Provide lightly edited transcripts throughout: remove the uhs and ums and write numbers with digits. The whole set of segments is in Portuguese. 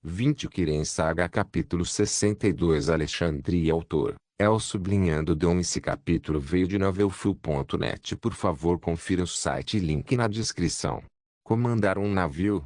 20 Kiren Saga Capítulo 62 Alexandria Autor, El sublinhando Dom. Esse capítulo veio de novelfull.net. Por favor confira o site e link na descrição. Comandar um navio?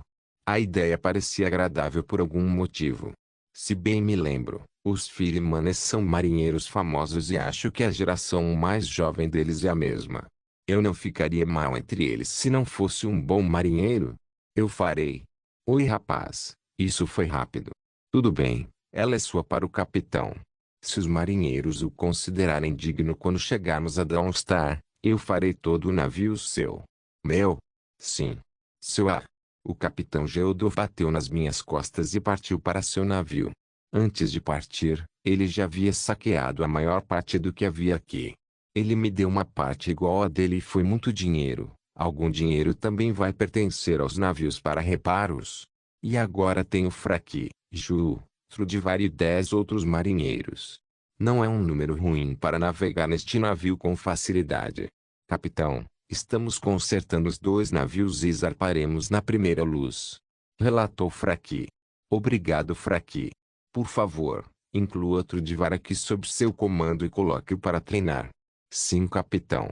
A ideia parecia agradável por algum motivo. Se bem me lembro, os Filimanes são marinheiros famosos e acho que a geração mais jovem deles é a mesma. Eu não ficaria mal entre eles se não fosse um bom marinheiro? Eu farei. Oi rapaz, isso foi rápido. Tudo bem, ela é sua para o capitão. Se os marinheiros o considerarem digno quando chegarmos a Dawnstar, eu farei todo o navio seu. Meu? Sim. Seu ar. O capitão Geodof bateu nas minhas costas e partiu para seu navio. Antes de partir, ele já havia saqueado a maior parte do que havia aqui. Ele me deu uma parte igual a dele e foi muito dinheiro. Algum dinheiro também vai pertencer aos navios para reparos. E agora tenho Fraki, Ju, Trudivar e 10 outros marinheiros. Não é um número ruim para navegar neste navio com facilidade. Capitão, estamos consertando os 2 navios e zarparemos na primeira luz. Relatou Fraki. Obrigado Fraki. Por favor, inclua Trudivar aqui sob seu comando e coloque-o para treinar. Sim capitão.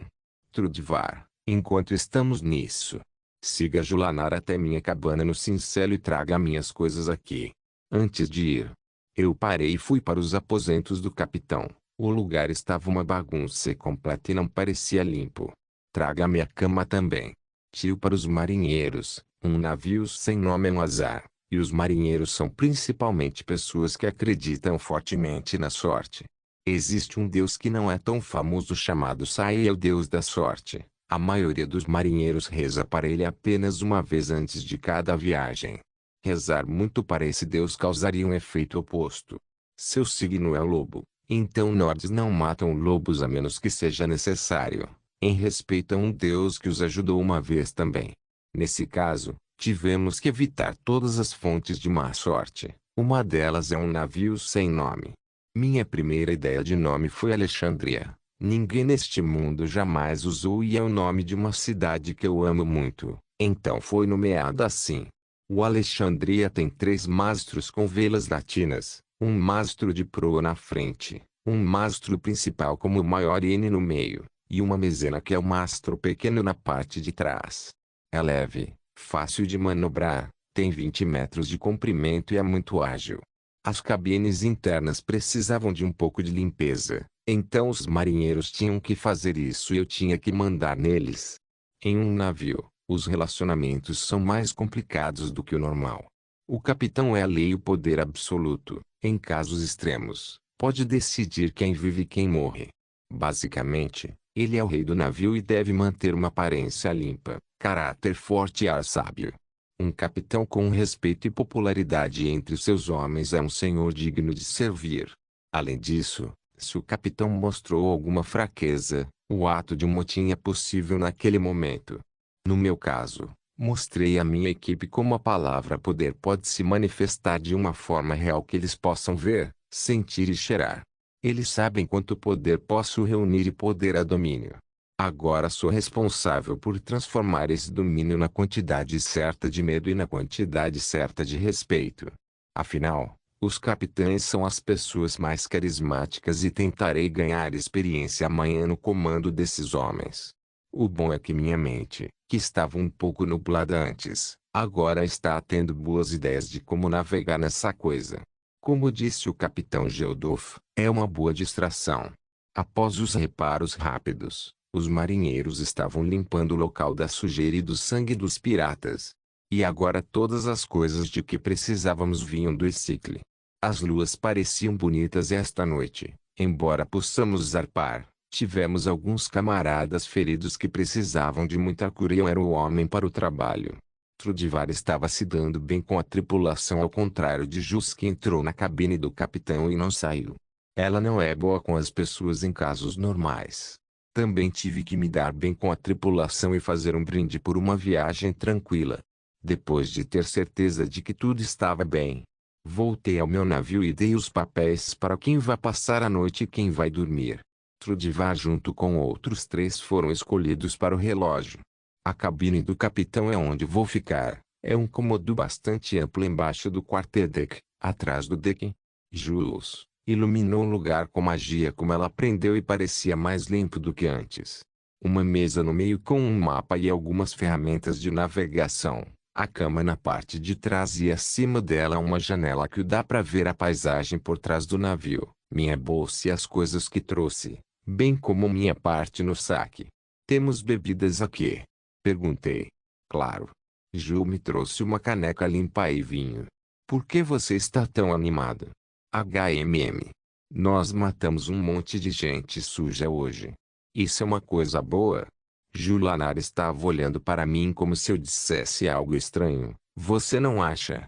Trudivar, enquanto estamos nisso, siga Julanar até minha cabana no Cincelo e traga minhas coisas aqui. Antes de ir, eu parei e fui para os aposentos do capitão. O lugar estava uma bagunça completa e não parecia limpo. Traga minha cama também. Tio para os marinheiros, um navio sem nome é um azar, e os marinheiros são principalmente pessoas que acreditam fortemente na sorte. Existe um deus que não é tão famoso chamado Sai, é o deus da sorte. A maioria dos marinheiros reza para ele apenas uma vez antes de cada viagem. Rezar muito para esse deus causaria um efeito oposto. Seu signo é lobo, então Nords não matam lobos a menos que seja necessário, em respeito a um deus que os ajudou uma vez também. Nesse caso, tivemos que evitar todas as fontes de má sorte. Uma delas é um navio sem nome. Minha primeira ideia de nome foi Alexandria. Ninguém neste mundo jamais usou e é o nome de uma cidade que eu amo muito, então foi nomeada assim. O Alexandria tem 3 mastros com velas latinas, um mastro de proa na frente, um mastro principal como o maior N no meio, e uma mezena que é o mastro pequeno na parte de trás. É leve, fácil de manobrar, tem 20 metros de comprimento e é muito ágil. As cabines internas precisavam de um pouco de limpeza, então os marinheiros tinham que fazer isso e eu tinha que mandar neles. Em um navio, os relacionamentos são mais complicados do que o normal. O capitão é a lei e o poder absoluto, em casos extremos, pode decidir quem vive e quem morre. Basicamente, ele é o rei do navio e deve manter uma aparência limpa, caráter forte e ar sábio. Um capitão com respeito e popularidade entre seus homens é um senhor digno de servir. Além disso, se o capitão mostrou alguma fraqueza, o ato de um motim é possível naquele momento. No meu caso, mostrei à minha equipe como a palavra poder pode se manifestar de uma forma real que eles possam ver, sentir e cheirar. Eles sabem quanto poder posso reunir e poder a domínio. Agora sou responsável por transformar esse domínio na quantidade certa de medo e na quantidade certa de respeito. Afinal, os capitães são as pessoas mais carismáticas e tentarei ganhar experiência amanhã no comando desses homens. O bom é que minha mente, que estava um pouco nublada antes, agora está tendo boas ideias de como navegar nessa coisa. Como disse o capitão Geodof, é uma boa distração. Após os reparos rápidos, os marinheiros estavam limpando o local da sujeira e do sangue dos piratas. E agora todas as coisas de que precisávamos vinham do Icicle. As luas pareciam bonitas esta noite, embora possamos zarpar. Tivemos alguns camaradas feridos que precisavam de muita cura e eu era o homem para o trabalho. Trudivar estava se dando bem com a tripulação ao contrário de Jus que entrou na cabine do capitão e não saiu. Ela não é boa com as pessoas em casos normais. Também tive que me dar bem com a tripulação e fazer um brinde por uma viagem tranquila. Depois de ter certeza de que tudo estava bem, voltei ao meu navio e dei os papéis para quem vai passar a noite e quem vai dormir. Trudivar junto com outros 3 foram escolhidos para o relógio. A cabine do capitão é onde vou ficar, É um cômodo bastante amplo embaixo do quarterdeck, atrás do deck. Jules iluminou o lugar com magia como ela aprendeu e parecia mais limpo do que antes. Uma mesa no meio com um mapa e algumas ferramentas de navegação. A cama na parte de trás e acima dela uma janela que dá para ver a paisagem por trás do navio. Minha bolsa e as coisas que trouxe, bem como minha parte no saque. Temos bebidas aqui? Perguntei. Claro. Ju me trouxe uma caneca limpa e vinho. Por que você está tão animado? Nós matamos um monte de gente suja hoje. Isso é uma coisa boa? Julanar estava olhando para mim como se eu dissesse algo estranho. Você não acha?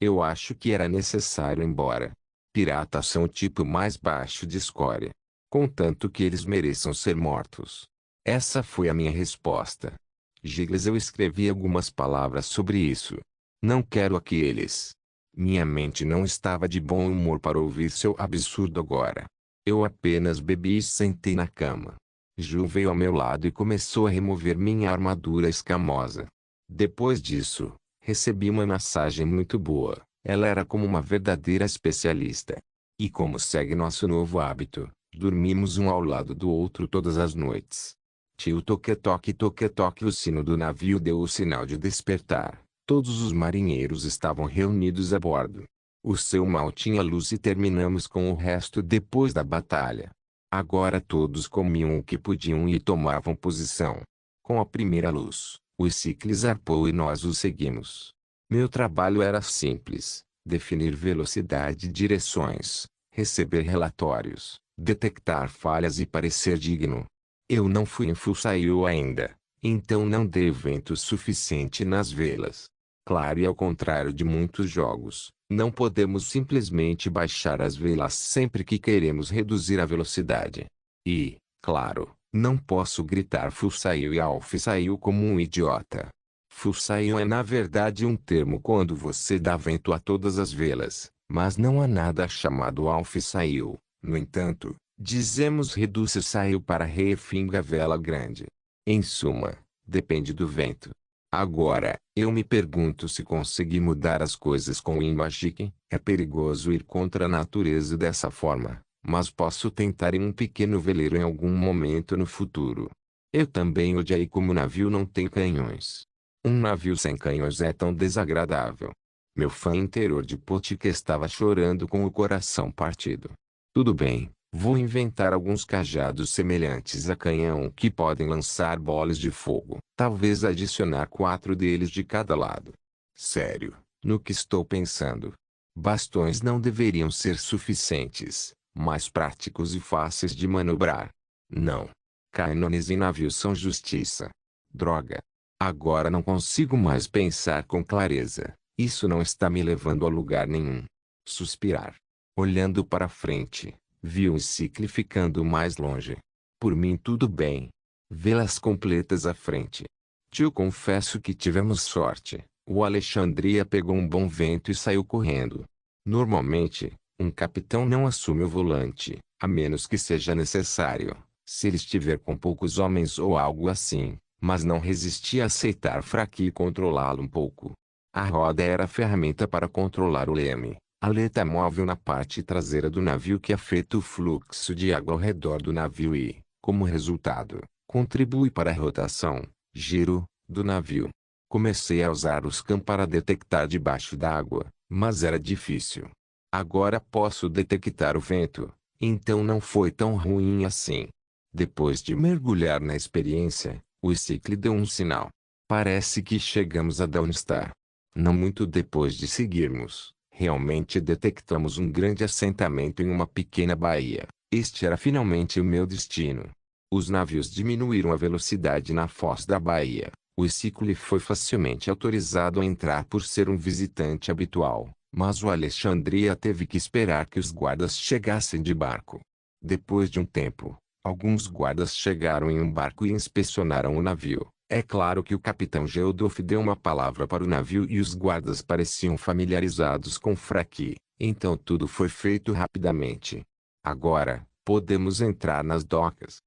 Eu acho que era necessário ir embora. Piratas são o tipo mais baixo de escória. Contanto que eles mereçam ser mortos. Essa foi a minha resposta. Gigles, eu escrevi algumas palavras sobre isso. Não quero aqueles. Minha mente não estava de bom humor para ouvir seu absurdo agora. Eu apenas bebi e sentei na cama. Ju veio ao meu lado e começou a remover minha armadura escamosa. Depois disso, recebi uma massagem muito boa. Ela era como uma verdadeira especialista. E como segue nosso novo hábito, dormimos um ao lado do outro todas as noites. Tio toque-toque toque-toque, o sino do navio deu o sinal de despertar. Todos os marinheiros estavam reunidos a bordo. O céu mal tinha luz e terminamos com o resto depois da batalha. Agora todos comiam o que podiam e tomavam posição. Com a primeira luz, o Ciclo zarpou e nós o seguimos. Meu trabalho era simples: definir velocidade e direções, receber relatórios, detectar falhas e parecer digno. Eu não fui em Full Sail ainda, então não dei vento suficiente nas velas. Claro, e ao contrário de muitos jogos, não podemos simplesmente baixar as velas sempre que queremos reduzir a velocidade. E, claro, não posso gritar Full Sail e Half Sail como um idiota. Full Sail é na verdade um termo quando você dá vento a todas as velas, mas não há nada chamado Half Sail. No entanto, dizemos Reduce Sail para refinga vela grande. Em suma, depende do vento. Agora, eu me pergunto se consegui mudar as coisas com o Imagic. É perigoso ir contra a natureza dessa forma, mas posso tentar em um pequeno veleiro em algum momento no futuro. Eu também odiei como o navio não tem canhões. Um navio sem canhões é tão desagradável. Meu fã interior de Potica estava chorando com o coração partido. Tudo bem. Vou inventar alguns cajados semelhantes a canhão que podem lançar bolas de fogo. Talvez adicionar 4 deles de cada lado. Sério, no que estou pensando. Bastões não deveriam ser suficientes, mais práticos e fáceis de manobrar. Não. Canones em navios são justiça. Droga. Agora não consigo mais pensar com clareza. Isso não está me levando a lugar nenhum. Suspirar. Olhando para frente, vi o Ciclo ficando mais longe. Por mim tudo bem. Vê-las completas à frente. Tio, confesso que tivemos sorte. O Alexandria pegou um bom vento e saiu correndo. Normalmente, um capitão não assume o volante, a menos que seja necessário, se ele estiver com poucos homens ou algo assim, mas não resisti a aceitar Fraqui e controlá-lo um pouco. A roda era a ferramenta para controlar o leme. Aleta móvel na parte traseira do navio que afeta o fluxo de água ao redor do navio e, como resultado, contribui para a rotação, giro, do navio. Comecei a usar o scan para detectar debaixo d'água, mas era difícil. Agora posso detectar o vento, então não foi tão ruim assim. Depois de mergulhar na experiência, o Ciclo deu um sinal. Parece que chegamos a Dawnstar. Não muito depois de seguirmos, realmente detectamos um grande assentamento em uma pequena baía. Este era finalmente o meu destino. Os navios diminuíram a velocidade na foz da baía. O Ciclo foi facilmente autorizado a entrar por ser um visitante habitual, mas o Alexandria teve que esperar que os guardas chegassem de barco. Depois de um tempo, alguns guardas chegaram em um barco e inspecionaram o navio. É claro que o capitão Geodoff deu uma palavra para o navio e os guardas pareciam familiarizados com Fraqui, então tudo foi feito rapidamente. Agora, podemos entrar nas docas.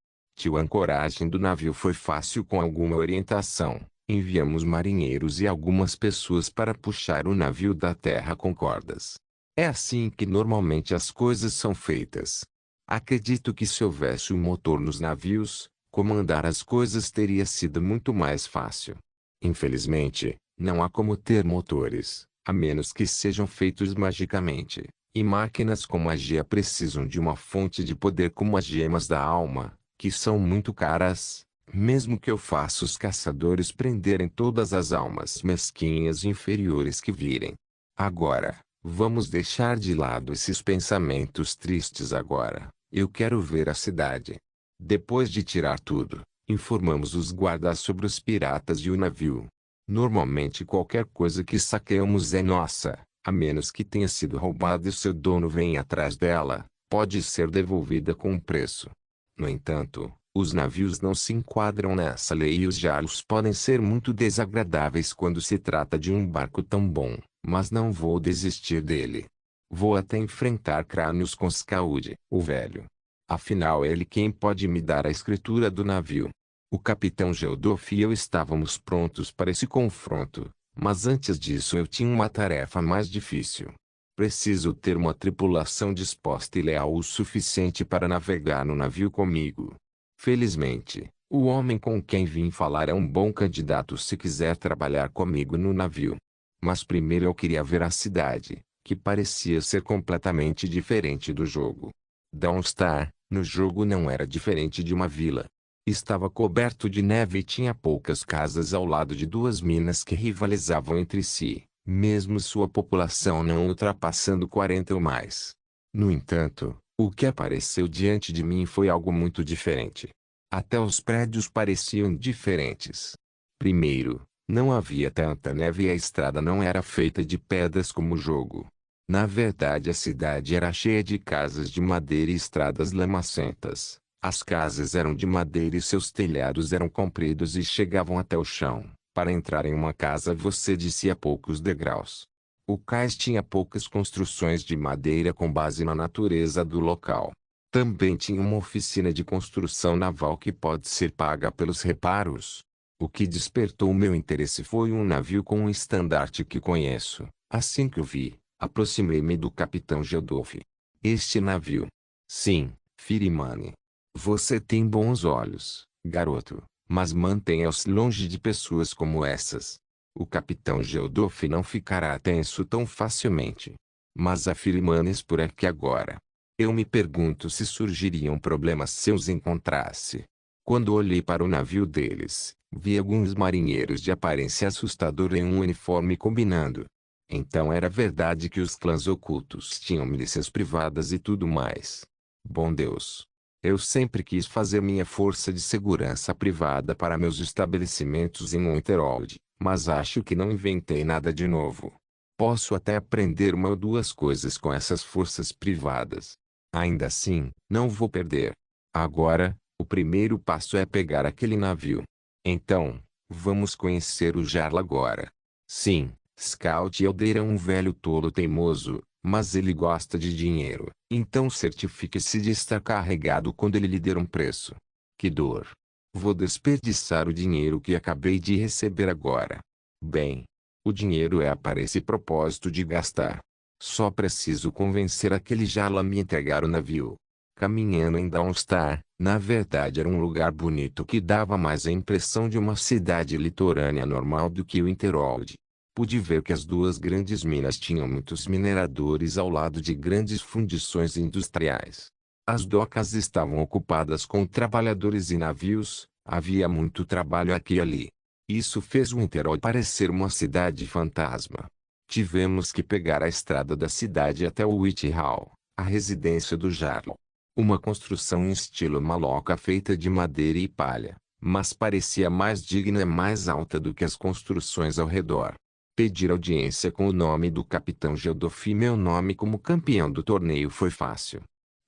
A ancoragem do navio foi fácil com alguma orientação, Enviamos marinheiros e algumas pessoas para puxar o navio da terra com cordas. É assim que normalmente as coisas são feitas. Acredito que se houvesse um motor nos navios, comandar as coisas teria sido muito mais fácil. Infelizmente, não há como ter motores, a menos que sejam feitos magicamente. E máquinas com magia precisam de uma fonte de poder como as gemas da alma, que são muito caras, mesmo que eu faça os caçadores prenderem todas as almas mesquinhas e inferiores que virem. Agora, vamos deixar de lado esses pensamentos tristes agora. Eu quero ver a cidade. Depois de tirar tudo, informamos os guardas sobre os piratas e o navio. Normalmente qualquer coisa que saqueamos é nossa. A menos que tenha sido roubada e seu dono venha atrás dela, pode ser devolvida com um preço. No entanto, os navios não se enquadram nessa lei e os jarlos podem ser muito desagradáveis quando se trata de um barco tão bom, mas não vou desistir dele. Vou até enfrentar Crânios com Skaud, o velho. Afinal é ele quem pode me dar a escritura do navio. O capitão Geldof e eu estávamos prontos para esse confronto. Mas antes disso eu tinha uma tarefa mais difícil. Preciso ter uma tripulação disposta e leal o suficiente para navegar no navio comigo. Felizmente, o homem com quem vim falar é um bom candidato se quiser trabalhar comigo no navio. Mas primeiro eu queria ver a cidade, que parecia ser completamente diferente do jogo. Dawnstar, no jogo não era diferente de uma vila. Estava coberto de neve e tinha poucas casas ao lado de duas minas que rivalizavam entre si, mesmo sua população não ultrapassando 40 ou mais. No entanto, o que apareceu diante de mim foi algo muito diferente. Até os prédios pareciam diferentes. Primeiro, não havia tanta neve e a estrada não era feita de pedras como o jogo. Na verdade a cidade era cheia de casas de madeira e estradas lamacentas. As casas eram de madeira e seus telhados eram compridos e chegavam até o chão. Para entrar em uma casa você descia poucos degraus. O cais tinha poucas construções de madeira com base na natureza do local. Também tinha uma oficina de construção naval que pode ser paga pelos reparos. O que despertou meu interesse foi um navio com um estandarte que conheço. Assim que o vi, aproximei-me do capitão Geldof. Este navio. Sim, Firimane. Você tem bons olhos, garoto, mas mantenha-os longe de pessoas como essas. O capitão Geldof não ficará tenso tão facilmente. Mas há Firimanes por aqui agora. Eu me pergunto se surgiriam problemas se os encontrasse. Quando olhei para o navio deles, vi alguns marinheiros de aparência assustadora em um uniforme combinando. Então era verdade que os clãs ocultos tinham milícias privadas e tudo mais. Bom Deus! Eu sempre quis fazer minha força de segurança privada para meus estabelecimentos em Winterhold, mas acho que não inventei nada de novo. Posso até aprender uma ou duas coisas com essas forças privadas. Ainda assim, não vou perder. Agora, o primeiro passo é pegar aquele navio. Então, vamos conhecer o Jarl agora. Sim, Scout Elder é um velho tolo teimoso, mas ele gosta de dinheiro, então certifique-se de estar carregado quando ele lhe der um preço. Que dor! Vou desperdiçar o dinheiro que acabei de receber agora. Bem, o dinheiro é para esse propósito de gastar. Só preciso convencer aquele Jarl a me entregar o navio. Caminhando em Dawnstar, na verdade era um lugar bonito que dava mais a impressão de uma cidade litorânea normal do que o Winterhold. Pude ver que as duas grandes minas tinham muitos mineradores ao lado de grandes fundições industriais. As docas estavam ocupadas com trabalhadores e navios, havia muito trabalho aqui e ali. Isso fez Winterhold parecer uma cidade fantasma. Tivemos que pegar a estrada da cidade até o Witch Hall, a residência do Jarl. Uma construção em estilo maloca feita de madeira e palha, mas parecia mais digna e mais alta do que as construções ao redor. Pedir audiência com o nome do capitão Geldof e meu nome como campeão do torneio foi fácil.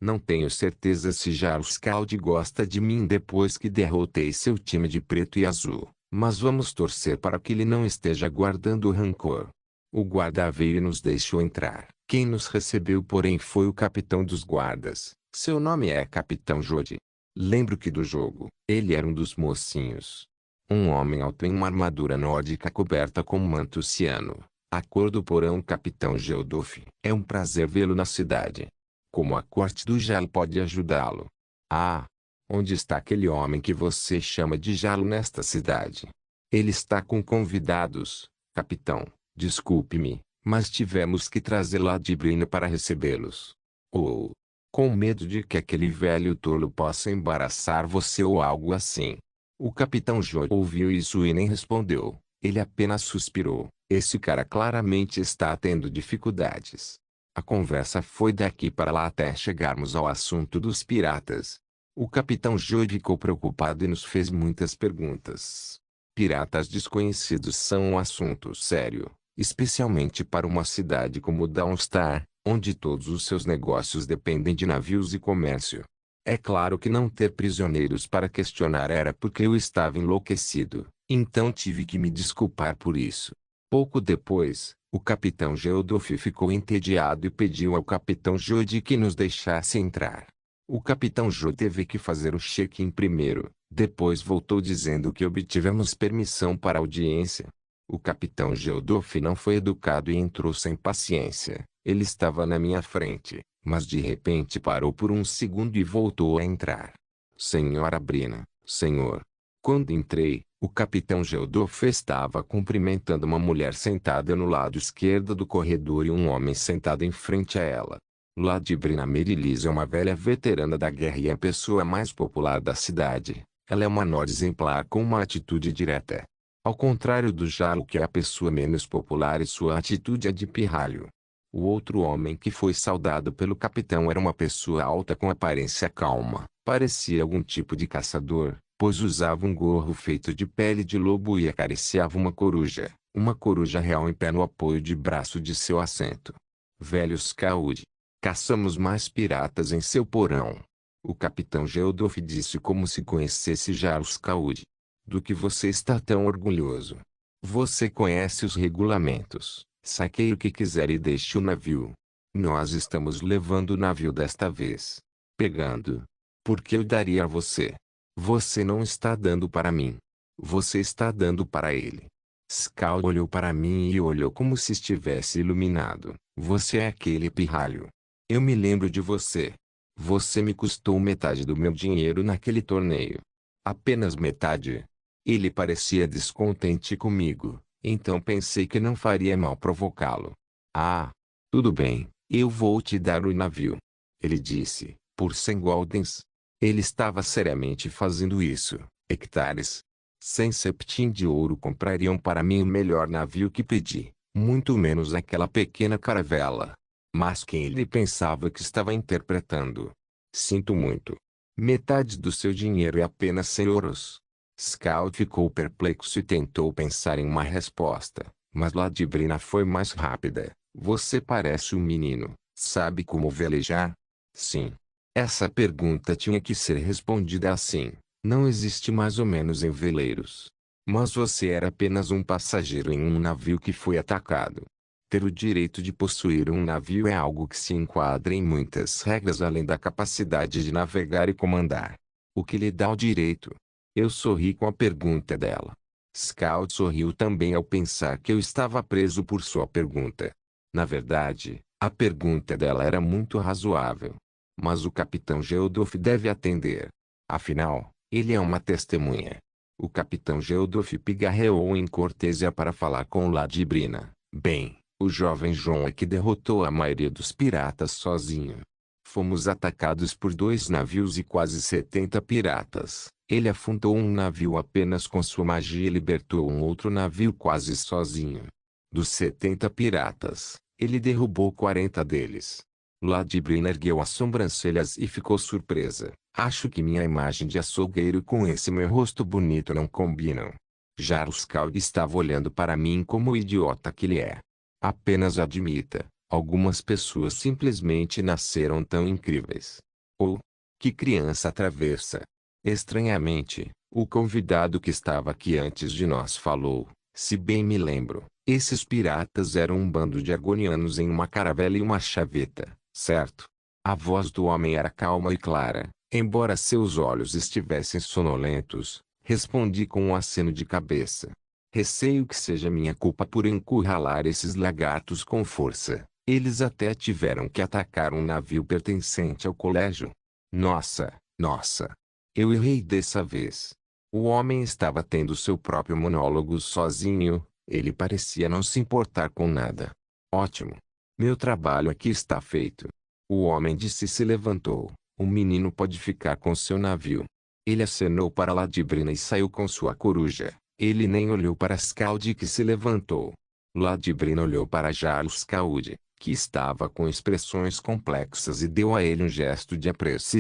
Não tenho certeza se Jarl Skald gosta de mim depois que derrotei seu time de preto e azul, mas vamos torcer para que ele não esteja guardando rancor. O guarda veio e nos deixou entrar. Quem nos recebeu porém foi o capitão dos guardas. Seu nome é Capitão Jodi. Lembro que do jogo, ele era um dos mocinhos. Um homem alto em uma armadura nórdica coberta com um manto ciano. A cor do porão Capitão Geodoff. É um prazer vê-lo na cidade. Como a corte do Jarl pode ajudá-lo? Ah! Onde está aquele homem que você chama de Jarl nesta cidade? Ele está com convidados, capitão. Desculpe-me, mas tivemos que trazer Ladbrina para recebê-los. Oh! Com medo de que aquele velho tolo possa embaraçar você ou algo assim. O capitão Joe ouviu isso e nem respondeu. Ele apenas suspirou. Esse cara claramente está tendo dificuldades. A conversa foi daqui para lá até chegarmos ao assunto dos piratas. O capitão Joe ficou preocupado e nos fez muitas perguntas. Piratas desconhecidos são um assunto sério, especialmente para uma cidade como Dawnstar, onde todos os seus negócios dependem de navios e comércio. É claro que não ter prisioneiros para questionar era porque eu estava enlouquecido, então tive que me desculpar por isso. Pouco depois, o capitão Geodoff ficou entediado e pediu ao capitão Joe de que nos deixasse entrar. O capitão Joe teve que fazer o check-in primeiro, depois voltou dizendo que obtivemos permissão para a audiência. O capitão Geodoff não foi educado e entrou sem paciência. Ele estava na minha frente, mas de repente parou por um segundo e voltou a entrar. Senhora Brina, senhor. Quando entrei, o capitão Geodoff estava cumprimentando uma mulher sentada no lado esquerdo do corredor e um homem sentado em frente a ela. Ladbrina Merilis é uma velha veterana da guerra e é a pessoa mais popular da cidade. Ela é uma Nord exemplar com uma atitude direta. Ao contrário do Jarl, que é a pessoa menos popular e sua atitude é de pirralho. O outro homem que foi saudado pelo capitão era uma pessoa alta com aparência calma. Parecia algum tipo de caçador, pois usava um gorro feito de pele de lobo e acariciava uma coruja real em pé no apoio de braço de seu assento. Velho Skaud. Caçamos mais piratas em seu porão. O capitão Geodoff disse como se conhecesse Jarl Skaud. Do que você está tão orgulhoso? Você conhece os regulamentos. Saqueie o que quiser e deixe o navio. Nós estamos levando o navio desta vez. Pegando. Por que eu daria a você? Você não está dando para mim. Você está dando para ele. Skaud olhou para mim e olhou como se estivesse iluminado. Você é aquele pirralho. Eu me lembro de você. Você me custou metade do meu dinheiro naquele torneio. Apenas metade. Ele parecia descontente comigo, então pensei que não faria mal provocá-lo. Ah, tudo bem, eu vou te dar o navio. Ele disse, por 100 goldens. Ele estava seriamente fazendo isso, hectares. 100 septim de ouro comprariam para mim o melhor navio que pedi, muito menos aquela pequena caravela. Mas quem ele pensava que estava interpretando? Sinto muito. Metade do seu dinheiro é apenas 100 euros. Skaud ficou perplexo e tentou pensar em uma resposta, mas Ladbrina foi mais rápida. Você parece um menino, sabe como velejar? Sim. Essa pergunta tinha que ser respondida assim. Não existe mais ou menos em veleiros. Mas você era apenas um passageiro em um navio que foi atacado. Ter o direito de possuir um navio é algo que se enquadra em muitas regras além da capacidade de navegar e comandar. O que lhe dá o direito? Eu sorri com a pergunta dela. Skaud sorriu também ao pensar que eu estava preso por sua pergunta. Na verdade, a pergunta dela era muito razoável. Mas o capitão Geodoff deve atender. Afinal, ele é uma testemunha. O capitão Geodoff pigarreou em cortesia para falar com Ladbrina. Bem, o jovem João é que derrotou a maioria dos piratas sozinho. Fomos atacados por 2 navios e quase 70 piratas. Ele afundou um navio apenas com sua magia e libertou um outro navio quase sozinho. Dos 70 piratas, ele derrubou 40 deles. Ladbrina ergueu as sobrancelhas e ficou surpresa. Acho que minha imagem de açougueiro com esse meu rosto bonito não combinam. Jarl Skaud estava olhando para mim como o idiota que ele é. Apenas admita, algumas pessoas simplesmente nasceram tão incríveis. Ou, que criança travessa. Estranhamente, o convidado que estava aqui antes de nós falou, se bem me lembro, esses piratas eram um bando de argonianos em uma caravela e uma chaveta, certo? A voz do homem era calma e clara, embora seus olhos estivessem sonolentos. Respondi com um aceno de cabeça. Receio que seja minha culpa por encurralar esses lagartos com força. Eles até tiveram que atacar um navio pertencente ao colégio. Nossa, nossa. Eu errei dessa vez. O homem estava tendo seu próprio monólogo sozinho. Ele parecia não se importar com nada. Ótimo. Meu trabalho aqui está feito. O homem disse e se levantou. O menino pode ficar com seu navio. Ele acenou para Ladbrina e saiu com sua coruja. Ele nem olhou para Skald, que se levantou. Ladbrina olhou para Jarl Skald, que estava com expressões complexas, e deu a ele um gesto de apreço.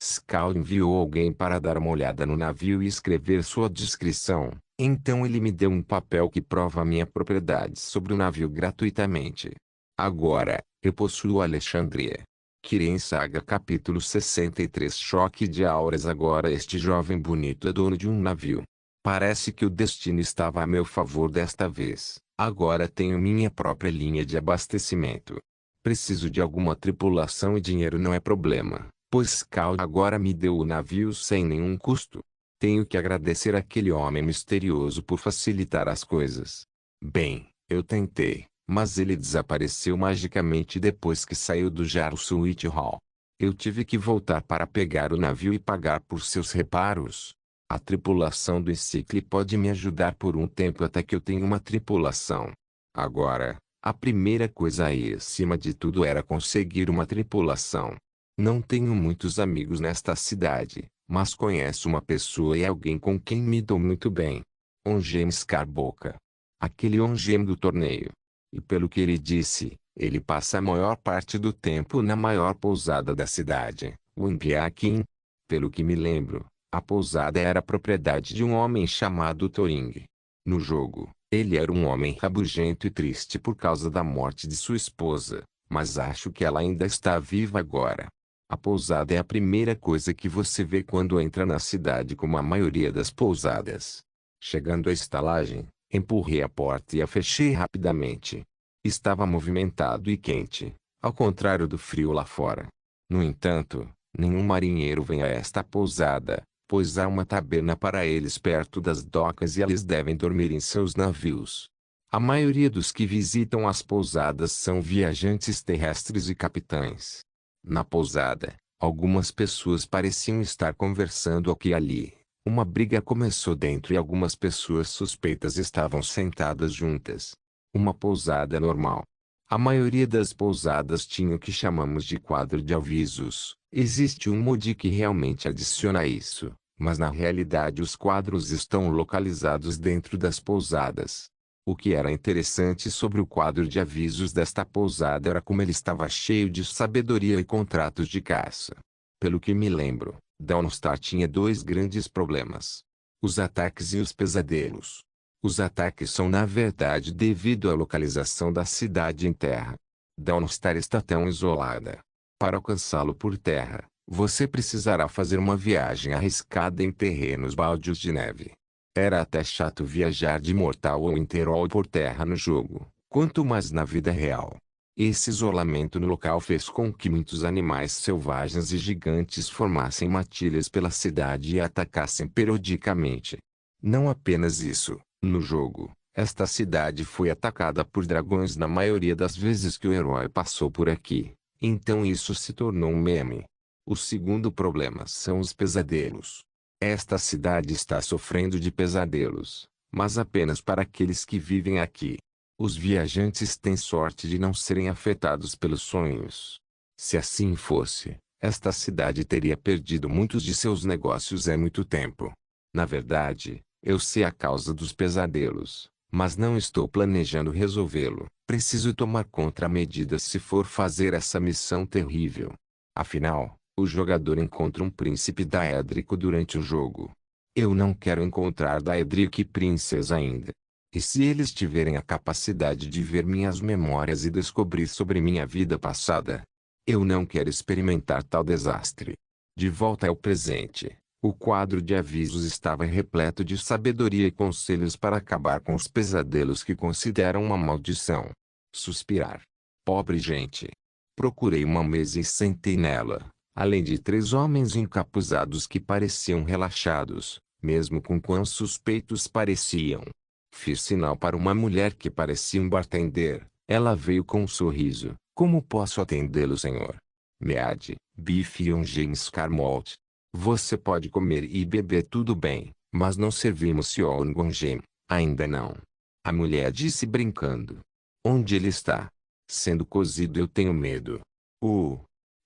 Skald enviou alguém para dar uma olhada no navio e escrever sua descrição. Então ele me deu um papel que prova minha propriedade sobre o navio gratuitamente. Agora, eu possuo Alexandria. Kirin Saga capítulo 63 Choque de auras. Agora este jovem bonito é dono de um navio. Parece que o destino estava a meu favor desta vez. Agora tenho minha própria linha de abastecimento. Preciso de alguma tripulação e dinheiro não é problema, pois Skald agora me deu o navio sem nenhum custo. Tenho que agradecer àquele homem misterioso por facilitar as coisas. Bem, eu tentei, mas ele desapareceu magicamente depois que saiu do Jarl Suite Hall. Eu tive que voltar para pegar o navio e pagar por seus reparos. A tripulação do Icicle pode me ajudar por um tempo até que eu tenha uma tripulação. Agora, a primeira coisa aí acima de tudo era conseguir uma tripulação. Não tenho muitos amigos nesta cidade, mas conheço uma pessoa e alguém com quem me dou muito bem. Ongem Scarboca. Aquele Ongem do torneio. E pelo que ele disse, ele passa a maior parte do tempo na maior pousada da cidade, o Impiakin. Pelo que me lembro, a pousada era propriedade de um homem chamado Thoring. No jogo, ele era um homem rabugento e triste por causa da morte de sua esposa, mas acho que ela ainda está viva agora. A pousada é a primeira coisa que você vê quando entra na cidade, como a maioria das pousadas. Chegando à estalagem, empurrei a porta e a fechei rapidamente. Estava movimentado e quente, ao contrário do frio lá fora. No entanto, nenhum marinheiro vem a esta pousada, pois há uma taberna para eles perto das docas e eles devem dormir em seus navios. A maioria dos que visitam as pousadas são viajantes terrestres e capitães. Na pousada, algumas pessoas pareciam estar conversando aqui e ali. Uma briga começou dentro e algumas pessoas suspeitas estavam sentadas juntas. Uma pousada normal. A maioria das pousadas tinha o que chamamos de quadro de avisos. Existe um mod que realmente adiciona isso, mas na realidade os quadros estão localizados dentro das pousadas. O que era interessante sobre o quadro de avisos desta pousada era como ele estava cheio de sabedoria e contratos de caça. Pelo que me lembro, Dawnstar tinha dois grandes problemas: os ataques e os pesadelos. Os ataques são na verdade devido à localização da cidade em terra. Dawnstar está tão isolada. Para alcançá-lo por terra, você precisará fazer uma viagem arriscada em terrenos baldios de neve. Era até chato viajar de Mortal ou Interol por terra no jogo, quanto mais na vida real. Esse isolamento no local fez com que muitos animais selvagens e gigantes formassem matilhas pela cidade e atacassem periodicamente. Não apenas isso, no jogo, esta cidade foi atacada por dragões na maioria das vezes que o herói passou por aqui, então isso se tornou um meme. O segundo problema são os pesadelos. Esta cidade está sofrendo de pesadelos, mas apenas para aqueles que vivem aqui. Os viajantes têm sorte de não serem afetados pelos sonhos. Se assim fosse, esta cidade teria perdido muitos de seus negócios há muito tempo. Na verdade, eu sei a causa dos pesadelos, mas não estou planejando resolvê-lo. Preciso tomar contramedidas se for fazer essa missão terrível. Afinal, o jogador encontra um príncipe daédrico durante o jogo. Eu não quero encontrar Daedric Princess ainda. E se eles tiverem a capacidade de ver minhas memórias e descobrir sobre minha vida passada? Eu não quero experimentar tal desastre. De volta ao presente, o quadro de avisos estava repleto de sabedoria e conselhos para acabar com os pesadelos que consideram uma maldição. Suspirar. Pobre gente. Procurei uma mesa e sentei nela. Além de três homens encapuzados que pareciam relaxados, mesmo com quão suspeitos pareciam. Fiz sinal para uma mulher que parecia um bartender. Ela veio com um sorriso. Como posso atendê-lo, senhor? Meade, bife e um James Carmalt. Você pode comer e beber tudo bem, mas não servimos Seongongem. Ainda não. A mulher disse brincando. Onde ele está? Sendo cozido, eu tenho medo.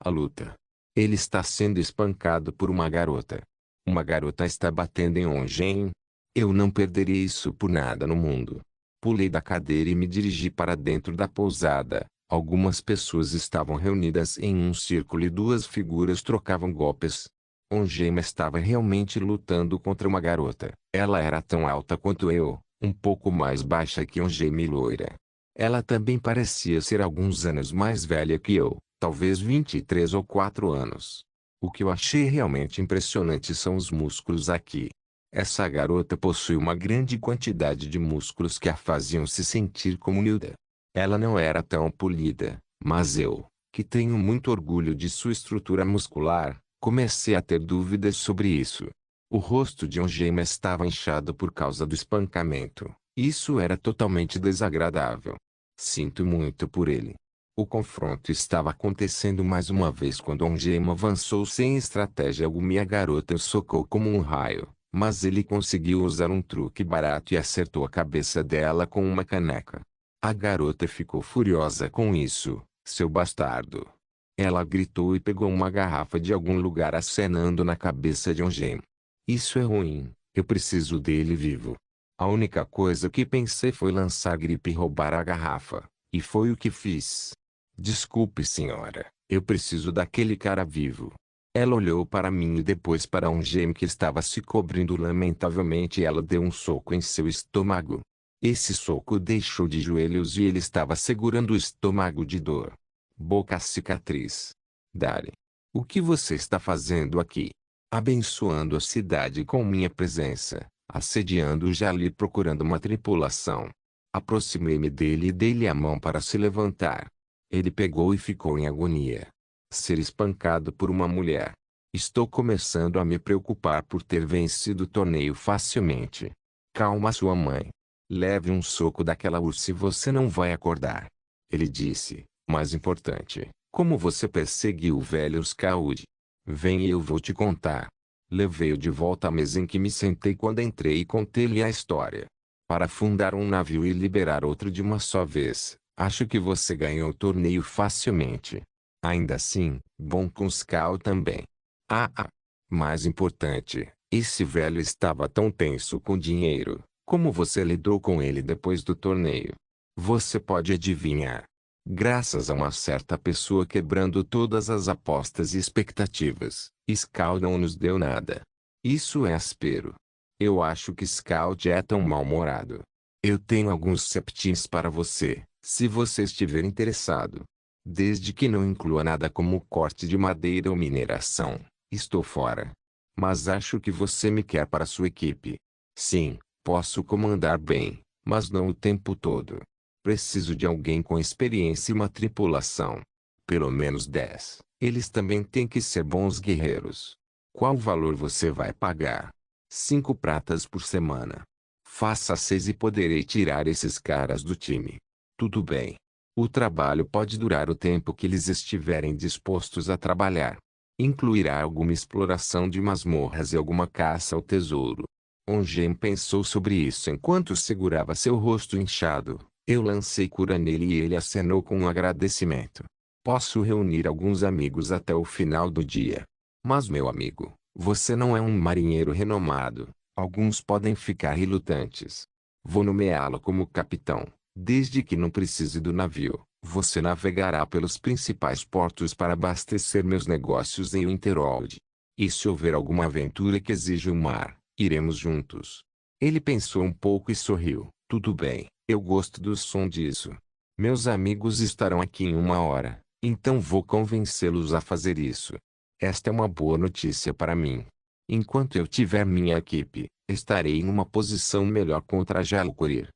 A luta. Ele está sendo espancado por uma garota. Uma garota está batendo em Ongen. Eu não perderia isso por nada no mundo. Pulei da cadeira e me dirigi para dentro da pousada. Algumas pessoas estavam reunidas em um círculo e duas figuras trocavam golpes. Ongen estava realmente lutando contra uma garota. Ela era tão alta quanto eu, um pouco mais baixa que Ongen e loira. Ela também parecia ser alguns anos mais velha que eu, talvez 23 ou 4 anos. O que eu achei realmente impressionante são os músculos aqui. Essa garota possui uma grande quantidade de músculos que a faziam se sentir como Nilda. Ela não era tão polida, mas eu, que tenho muito orgulho de sua estrutura muscular, comecei a ter dúvidas sobre isso. O rosto de Ongen estava inchado por causa do espancamento. Isso era totalmente desagradável. Sinto muito por ele. O confronto estava acontecendo mais uma vez quando Ongen avançou sem estratégia alguma e a garota o socou como um raio. Mas ele conseguiu usar um truque barato e acertou a cabeça dela com uma caneca. A garota ficou furiosa com isso, seu bastardo. Ela gritou e pegou uma garrafa de algum lugar acenando na cabeça de Ongen. Isso é ruim, eu preciso dele vivo. A única coisa que pensei foi lançar gripe e roubar a garrafa, e foi o que fiz. Desculpe, senhora, eu preciso daquele cara vivo. Ela olhou para mim e depois para Ongen que estava se cobrindo lamentavelmente e ela deu um soco em seu estômago. Esse soco o deixou de joelhos e ele estava segurando o estômago de dor. Boca cicatriz. Dari. O que você está fazendo aqui? Abençoando a cidade com minha presença, assediando o Jali procurando uma tripulação. Aproximei-me dele e dei-lhe a mão para se levantar. Ele pegou e ficou em agonia. Ser espancado por uma mulher. Estou começando a me preocupar por ter vencido o torneio facilmente. Calma sua mãe. Leve um soco daquela ursa e você não vai acordar. Ele disse, mais importante, como você perseguiu o velho Skaud? Vem e eu vou te contar. Levei-o de volta à mesa em que me sentei quando entrei e contei-lhe a história. Para afundar um navio e liberar outro de uma só vez, acho que você ganhou o torneio facilmente. Ainda assim, bom com Skaud também. Mais importante, esse velho estava tão tenso com dinheiro. Como você lidou com ele depois do torneio? Você pode adivinhar. Graças a uma certa pessoa quebrando todas as apostas e expectativas, Skaud não nos deu nada. Isso é áspero. Eu acho que Skaud é tão mal-humorado. Eu tenho alguns septins para você, se você estiver interessado. Desde que não inclua nada como corte de madeira ou mineração, estou fora. Mas acho que você me quer para sua equipe. Sim, posso comandar bem, mas não o tempo todo. Preciso de alguém com experiência e uma tripulação. Pelo menos 10. Eles também têm que ser bons guerreiros. Qual valor você vai pagar? 5 pratas por semana. Faça 6 e poderei tirar esses caras do time. Tudo bem. O trabalho pode durar o tempo que eles estiverem dispostos a trabalhar. Incluirá alguma exploração de masmorras e alguma caça ao tesouro. Ongen pensou sobre isso enquanto segurava seu rosto inchado. Eu lancei cura nele e ele acenou com um agradecimento. Posso reunir alguns amigos até o final do dia. Mas meu amigo, você não é um marinheiro renomado. Alguns podem ficar relutantes. Vou nomeá-lo como capitão. Desde que não precise do navio, você navegará pelos principais portos para abastecer meus negócios em Winterhold. E se houver alguma aventura que exija o mar, iremos juntos. Ele pensou um pouco e sorriu. Tudo bem, eu gosto do som disso. Meus amigos estarão aqui em 1 hora, então vou convencê-los a fazer isso. Esta é uma boa notícia para mim. Enquanto eu tiver minha equipe, estarei em uma posição melhor contra Jalkurir.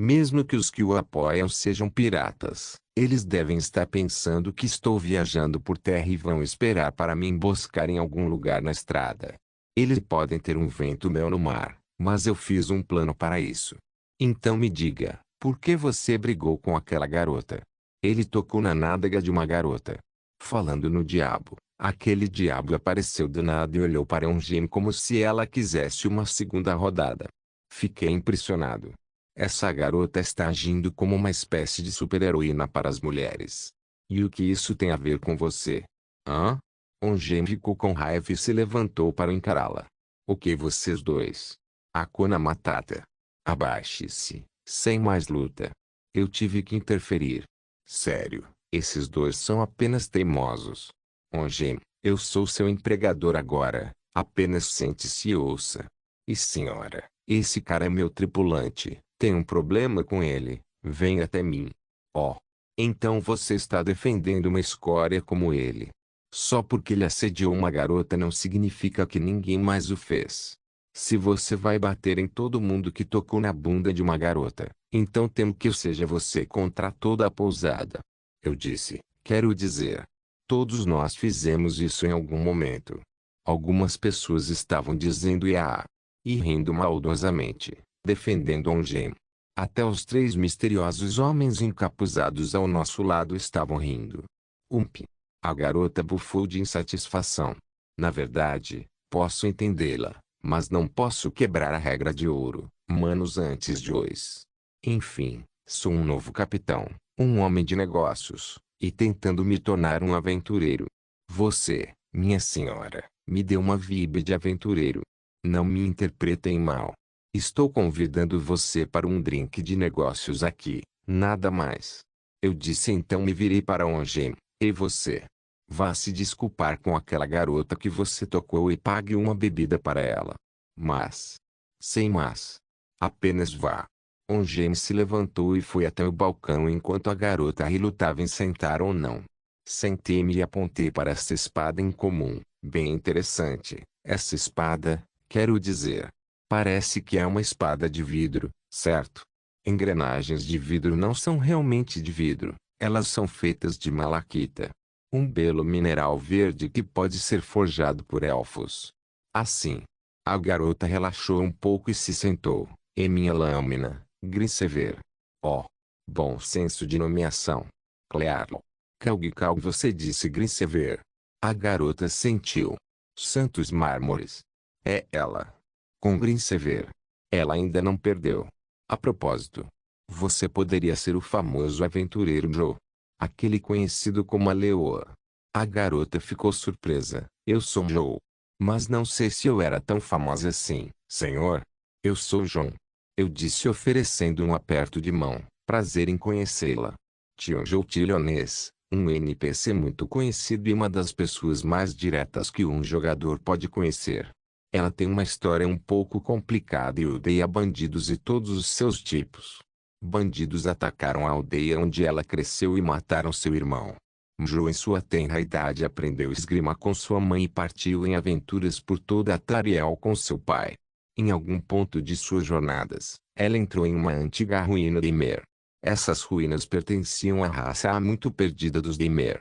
Mesmo que os que o apoiam sejam piratas, eles devem estar pensando que estou viajando por terra e vão esperar para me emboscar em algum lugar na estrada. Eles podem ter um vento mel no mar, mas eu fiz um plano para isso. Então me diga, por que você brigou com aquela garota? Ele tocou na nádega de uma garota. Falando no diabo, aquele diabo apareceu do nada e olhou para Ongen como se ela quisesse uma segunda rodada. Fiquei impressionado. Essa garota está agindo como uma espécie de super-heroína para as mulheres. E o que isso tem a ver com você? Hã? Ongen ficou com raiva e se levantou para encará-la. O que vocês dois? Hakuna Matata. Abaixe-se, sem mais luta. Eu tive que interferir. Sério, esses dois são apenas teimosos. Ongen, eu sou seu empregador agora, apenas sente-se e ouça. E senhora, esse cara é meu tripulante, tem um problema com ele, vem até mim. Oh. Então você está defendendo uma escória como ele. Só porque ele assediou uma garota não significa que ninguém mais o fez. Se você vai bater em todo mundo que tocou na bunda de uma garota, então temo que seja você contra toda a pousada. Eu disse, quero dizer. Todos nós fizemos isso em algum momento. Algumas pessoas estavam dizendo "Iá" e rindo maldosamente, defendendo Ongen. Até os 3 misteriosos homens encapuzados ao nosso lado estavam rindo. A garota bufou de insatisfação. Na verdade, posso entendê-la, mas não posso quebrar a regra de ouro, manos antes de hoje. Enfim, sou um novo capitão, um homem de negócios, e tentando me tornar um aventureiro. Você, minha senhora, me deu uma vibe de aventureiro. Não me interpretem mal. Estou convidando você para um drink de negócios aqui, nada mais. Eu disse então me virei para Ongen. E você? Vá se desculpar com aquela garota que você tocou e pague uma bebida para ela. Mas. Sem mas. Apenas vá. Ongen se levantou e foi até o balcão enquanto a garota relutava em sentar ou não. Sentei-me e apontei para essa espada incomum, bem interessante. Essa espada, quero dizer. Parece que é uma espada de vidro, certo? Engrenagens de vidro não são realmente de vidro, elas são feitas de malaquita. Um belo mineral verde que pode ser forjado por elfos. Assim. A garota relaxou um pouco e se sentou, em minha lâmina, Grinsever. Oh! Bom senso de nomeação. Claro. Calgical você disse Grinsever. A garota sentiu. Santos mármores. É ela. Com Grinsever. Ela ainda não perdeu. A propósito. Você poderia ser o famoso aventureiro Joe. Aquele conhecido como a Leoa. A garota ficou surpresa. Eu sou Joe. Mas não sei se eu era tão famosa assim, senhor. Eu sou John. Eu disse oferecendo um aperto de mão. Prazer em conhecê-la. Tio Joe Tilhones, um NPC muito conhecido e uma das pessoas mais diretas que um jogador pode conhecer. Ela tem uma história um pouco complicada e odeia bandidos e todos os seus tipos. Bandidos atacaram a aldeia onde ela cresceu e mataram seu irmão. Joe em sua tenra idade aprendeu esgrima com sua mãe e partiu em aventuras por toda a Tariel com seu pai. Em algum ponto de suas jornadas, ela entrou em uma antiga ruína de Ymer. Essas ruínas pertenciam à raça há muito perdida dos Ymer,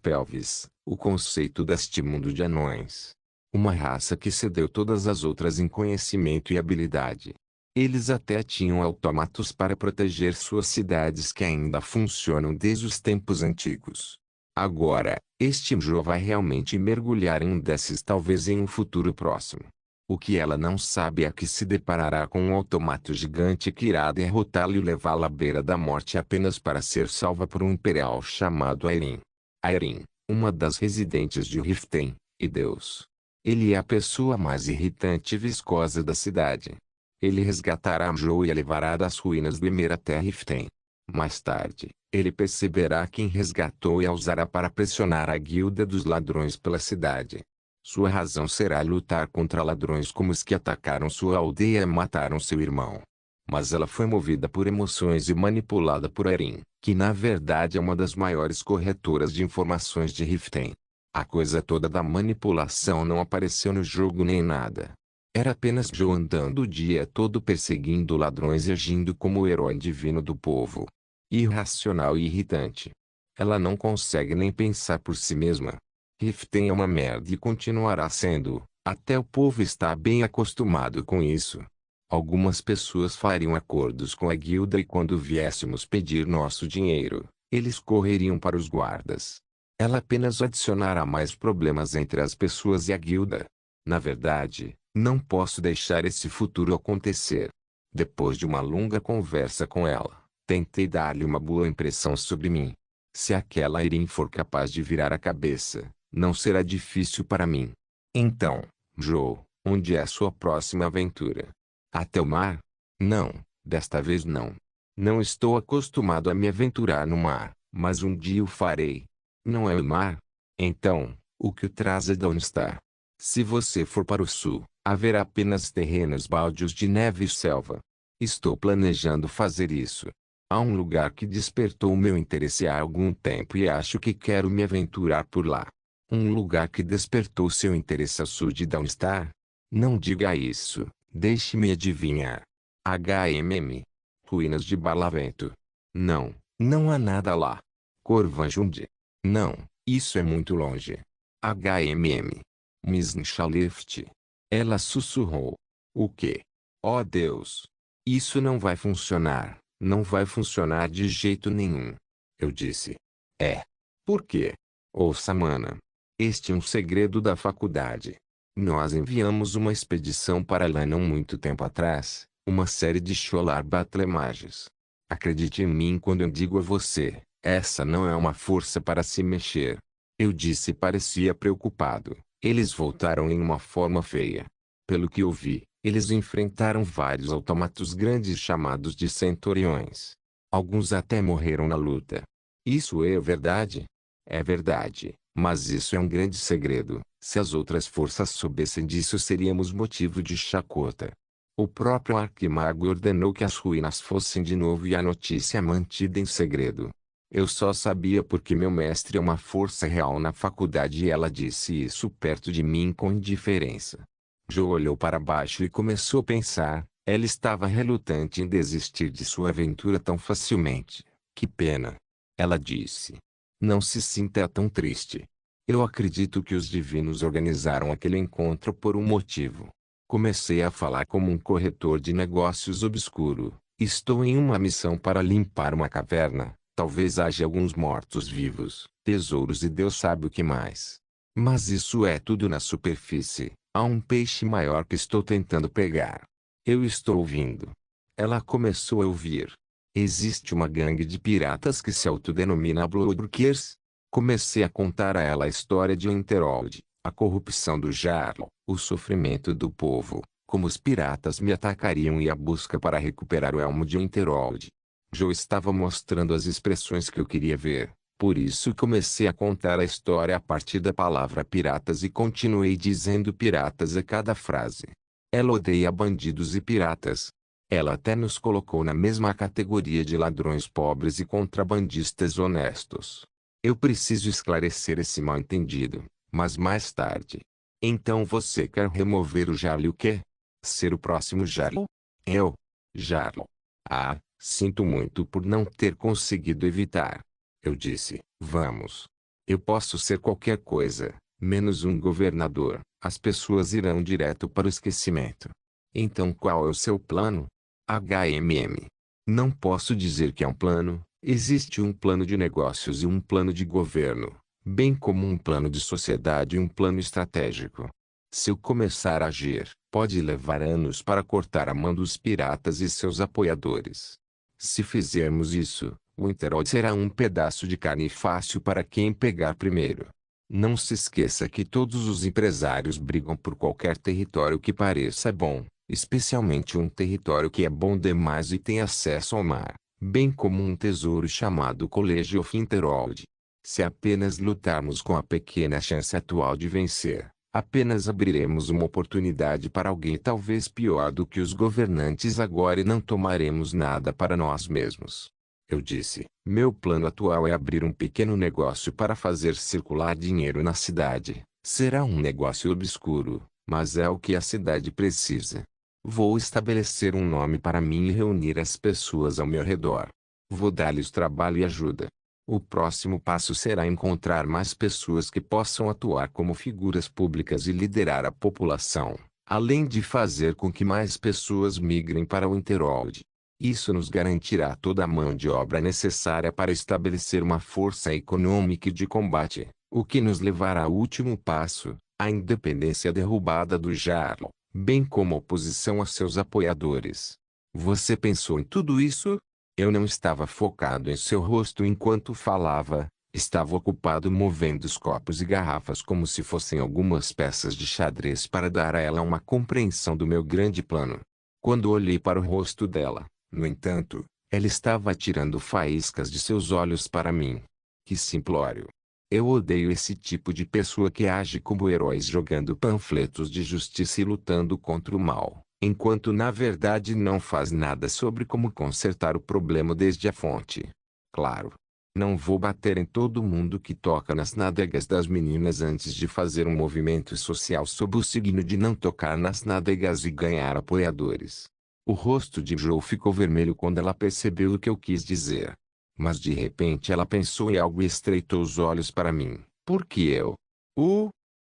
Pelvis, o conceito deste mundo de anões. Uma raça que cedeu todas as outras em conhecimento e habilidade. Eles até tinham autômatos para proteger suas cidades que ainda funcionam desde os tempos antigos. Agora, este Joe vai realmente mergulhar em um desses talvez em um futuro próximo. O que ela não sabe é que se deparará com um automato gigante que irá derrotá-lo e levá-la à beira da morte apenas para ser salva por um imperial chamado Aeryn. Aeryn, uma das residentes de Riften, e Deus. Ele é a pessoa mais irritante e viscosa da cidade. Ele resgatará Joe e a levará das ruínas do Ymer até Riften. Mais tarde, ele perceberá quem resgatou e a usará para pressionar a guilda dos ladrões pela cidade. Sua razão será lutar contra ladrões como os que atacaram sua aldeia e mataram seu irmão. Mas ela foi movida por emoções e manipulada por Aeryn, que na verdade é uma das maiores corretoras de informações de Riften. A coisa toda da manipulação não apareceu no jogo nem nada. Era apenas Joe andando o dia todo perseguindo ladrões e agindo como o herói divino do povo. Irracional e irritante. Ela não consegue nem pensar por si mesma. Riften é uma merda e continuará sendo, Até o povo está bem acostumado com isso. Algumas pessoas fariam acordos com a guilda e quando viéssemos pedir nosso dinheiro, eles correriam para os guardas. Ela apenas adicionará mais problemas entre as pessoas e a guilda. Na verdade, não posso deixar esse futuro acontecer. Depois de uma longa conversa com ela, tentei dar-lhe uma boa impressão sobre mim. Se aquela Irene for capaz de virar a cabeça, não será difícil para mim. Então, Joe, onde é sua próxima aventura? Até o mar? Não, desta vez não. Não estou acostumado a me aventurar no mar, mas um dia o farei. Não é o mar? Então, o que o traz é de onde está? Se você for para o sul, haverá apenas terrenos baldios de neve e selva. Estou planejando fazer isso. Há um lugar que despertou meu interesse há algum tempo e acho que quero me aventurar por lá. Um lugar que despertou seu interesse ao sul de Dawnstar? Não diga isso, deixe-me adivinhar. HMM. Ruínas de Barlavento. Não, não há nada lá. Corvanjund. Não, isso é muito longe. HMM. Misnchalift. Ela sussurrou. O quê? Oh Deus! Isso não vai funcionar, não vai funcionar de jeito nenhum. Eu disse. É. Por quê? Ouça, mana. Este é um segredo da faculdade. Nós enviamos uma expedição para lá não muito tempo atrás, uma série de Scholar Battlemages. Acredite em mim quando eu digo a você, essa não é uma força para se mexer. Eu disse e parecia preocupado. Eles voltaram em uma forma feia. Pelo que eu vi, eles enfrentaram vários automatos grandes chamados de centuriões. Alguns até morreram na luta. Isso é verdade? É verdade, mas isso é um grande segredo. Se as outras forças soubessem disso seríamos motivo de chacota. O próprio Arquimago ordenou que as ruínas fossem de novo e a notícia mantida em segredo. Eu só sabia porque meu mestre é uma força real na faculdade e ela disse isso perto de mim com indiferença. Joe olhou para baixo e começou a pensar. Ela estava relutante em desistir de sua aventura tão facilmente. Que pena. Ela disse. Não se sinta tão triste. Eu acredito que os divinos organizaram aquele encontro por um motivo. Comecei a falar como um corretor de negócios obscuro. Estou em uma missão para limpar uma caverna. Talvez haja alguns mortos-vivos, tesouros e Deus sabe o que mais. Mas isso é tudo na superfície. Há um peixe maior que estou tentando pegar. Eu estou ouvindo. Ela começou a ouvir. Existe uma gangue de piratas que se autodenomina Bloodbrokers. Comecei a contar a ela a história de Winterhold, a corrupção do Jarl, o sofrimento do povo, como os piratas me atacariam e a busca para recuperar o elmo de Winterhold. Joe estava mostrando as expressões que eu queria ver, por isso comecei a contar a história a partir da palavra piratas e continuei dizendo piratas a cada frase. Ela odeia bandidos e piratas. Ela até nos colocou na mesma categoria de ladrões pobres e contrabandistas honestos. Eu preciso esclarecer esse mal-entendido, mas mais tarde. Então você quer remover o Jarl e o quê? Ser o próximo Jarl? Eu? Jarl. Ah, sinto muito por não ter conseguido evitar. Eu disse, vamos. Eu posso ser qualquer coisa, menos um governador. As pessoas irão direto para o esquecimento. Então qual é o seu plano? HMM. Não posso dizer que é um plano. Existe um plano de negócios e um plano de governo, bem como um plano de sociedade e um plano estratégico. Se eu começar a agir, pode levar anos para cortar a mão dos piratas e seus apoiadores. Se fizermos isso, Winterhold será um pedaço de carne fácil para quem pegar primeiro. Não se esqueça que todos os empresários brigam por qualquer território que pareça bom, especialmente um território que é bom demais e tem acesso ao mar, bem como um tesouro chamado Colégio of Winterhold. Se apenas lutarmos com a pequena chance atual de vencer, apenas abriremos uma oportunidade para alguém talvez pior do que os governantes agora e não tomaremos nada para nós mesmos. Eu disse, meu plano atual é abrir um pequeno negócio para fazer circular dinheiro na cidade. Será um negócio obscuro, mas é o que a cidade precisa. Vou estabelecer um nome para mim e reunir as pessoas ao meu redor. Vou dar-lhes trabalho e ajuda. O próximo passo será encontrar mais pessoas que possam atuar como figuras públicas e liderar a população, além de fazer com que mais pessoas migrem para o Interworld. Isso nos garantirá toda a mão de obra necessária para estabelecer uma força econômica e de combate, o que nos levará ao último passo, a independência derrubada do Jarl, bem como a oposição a seus apoiadores. Você pensou em tudo isso? Eu não estava focado em seu rosto enquanto falava, estava ocupado movendo os copos e garrafas como se fossem algumas peças de xadrez para dar a ela uma compreensão do meu grande plano. Quando olhei para o rosto dela, no entanto, ela estava atirando faíscas de seus olhos para mim. Que simplório! Eu odeio esse tipo de pessoa que age como heróis jogando panfletos de justiça e lutando contra o mal, enquanto na verdade não faz nada sobre como consertar o problema desde a fonte. Claro. Não vou bater em todo mundo que toca nas nádegas das meninas antes de fazer um movimento social sob o signo de não tocar nas nádegas e ganhar apoiadores. O rosto de Jo ficou vermelho quando ela percebeu o que eu quis dizer. Mas de repente ela pensou em algo e estreitou os olhos para mim. Por que eu?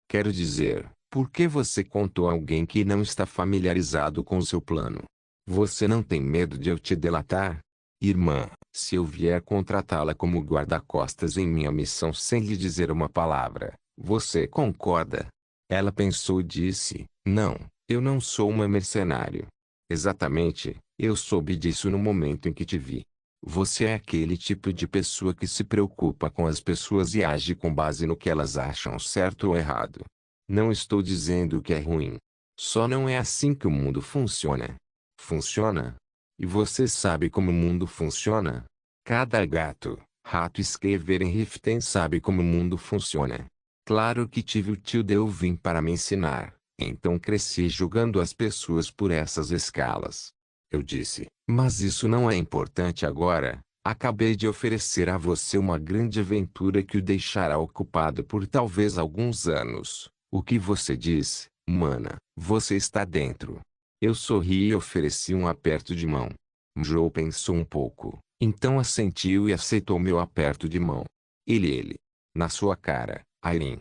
Quero dizer, por que você contou a alguém que não está familiarizado com o seu plano? Você não tem medo de eu te delatar? Irmã, se eu vier contratá-la como guarda-costas em minha missão sem lhe dizer uma palavra, você concorda? Ela pensou e disse, não, eu não sou uma mercenário. Exatamente, eu soube disso no momento em que te vi. Você é aquele tipo de pessoa que se preocupa com as pessoas e age com base no que elas acham certo ou errado. Não estou dizendo que é ruim. Só não é assim que o mundo funciona. Funciona? E você sabe como o mundo funciona? Cada gato, rato e escrever em Riften sabe como o mundo funciona. Claro que tive o tio Delvin para me ensinar, então cresci julgando as pessoas por essas escalas. Eu disse, mas isso não é importante agora. Acabei de oferecer a você uma grande aventura que o deixará ocupado por talvez alguns anos. O que você diz, mana? Você está dentro. Eu sorri e ofereci um aperto de mão. Joe pensou um pouco, então assentiu e aceitou meu aperto de mão. Ele. Na sua cara, Aileen.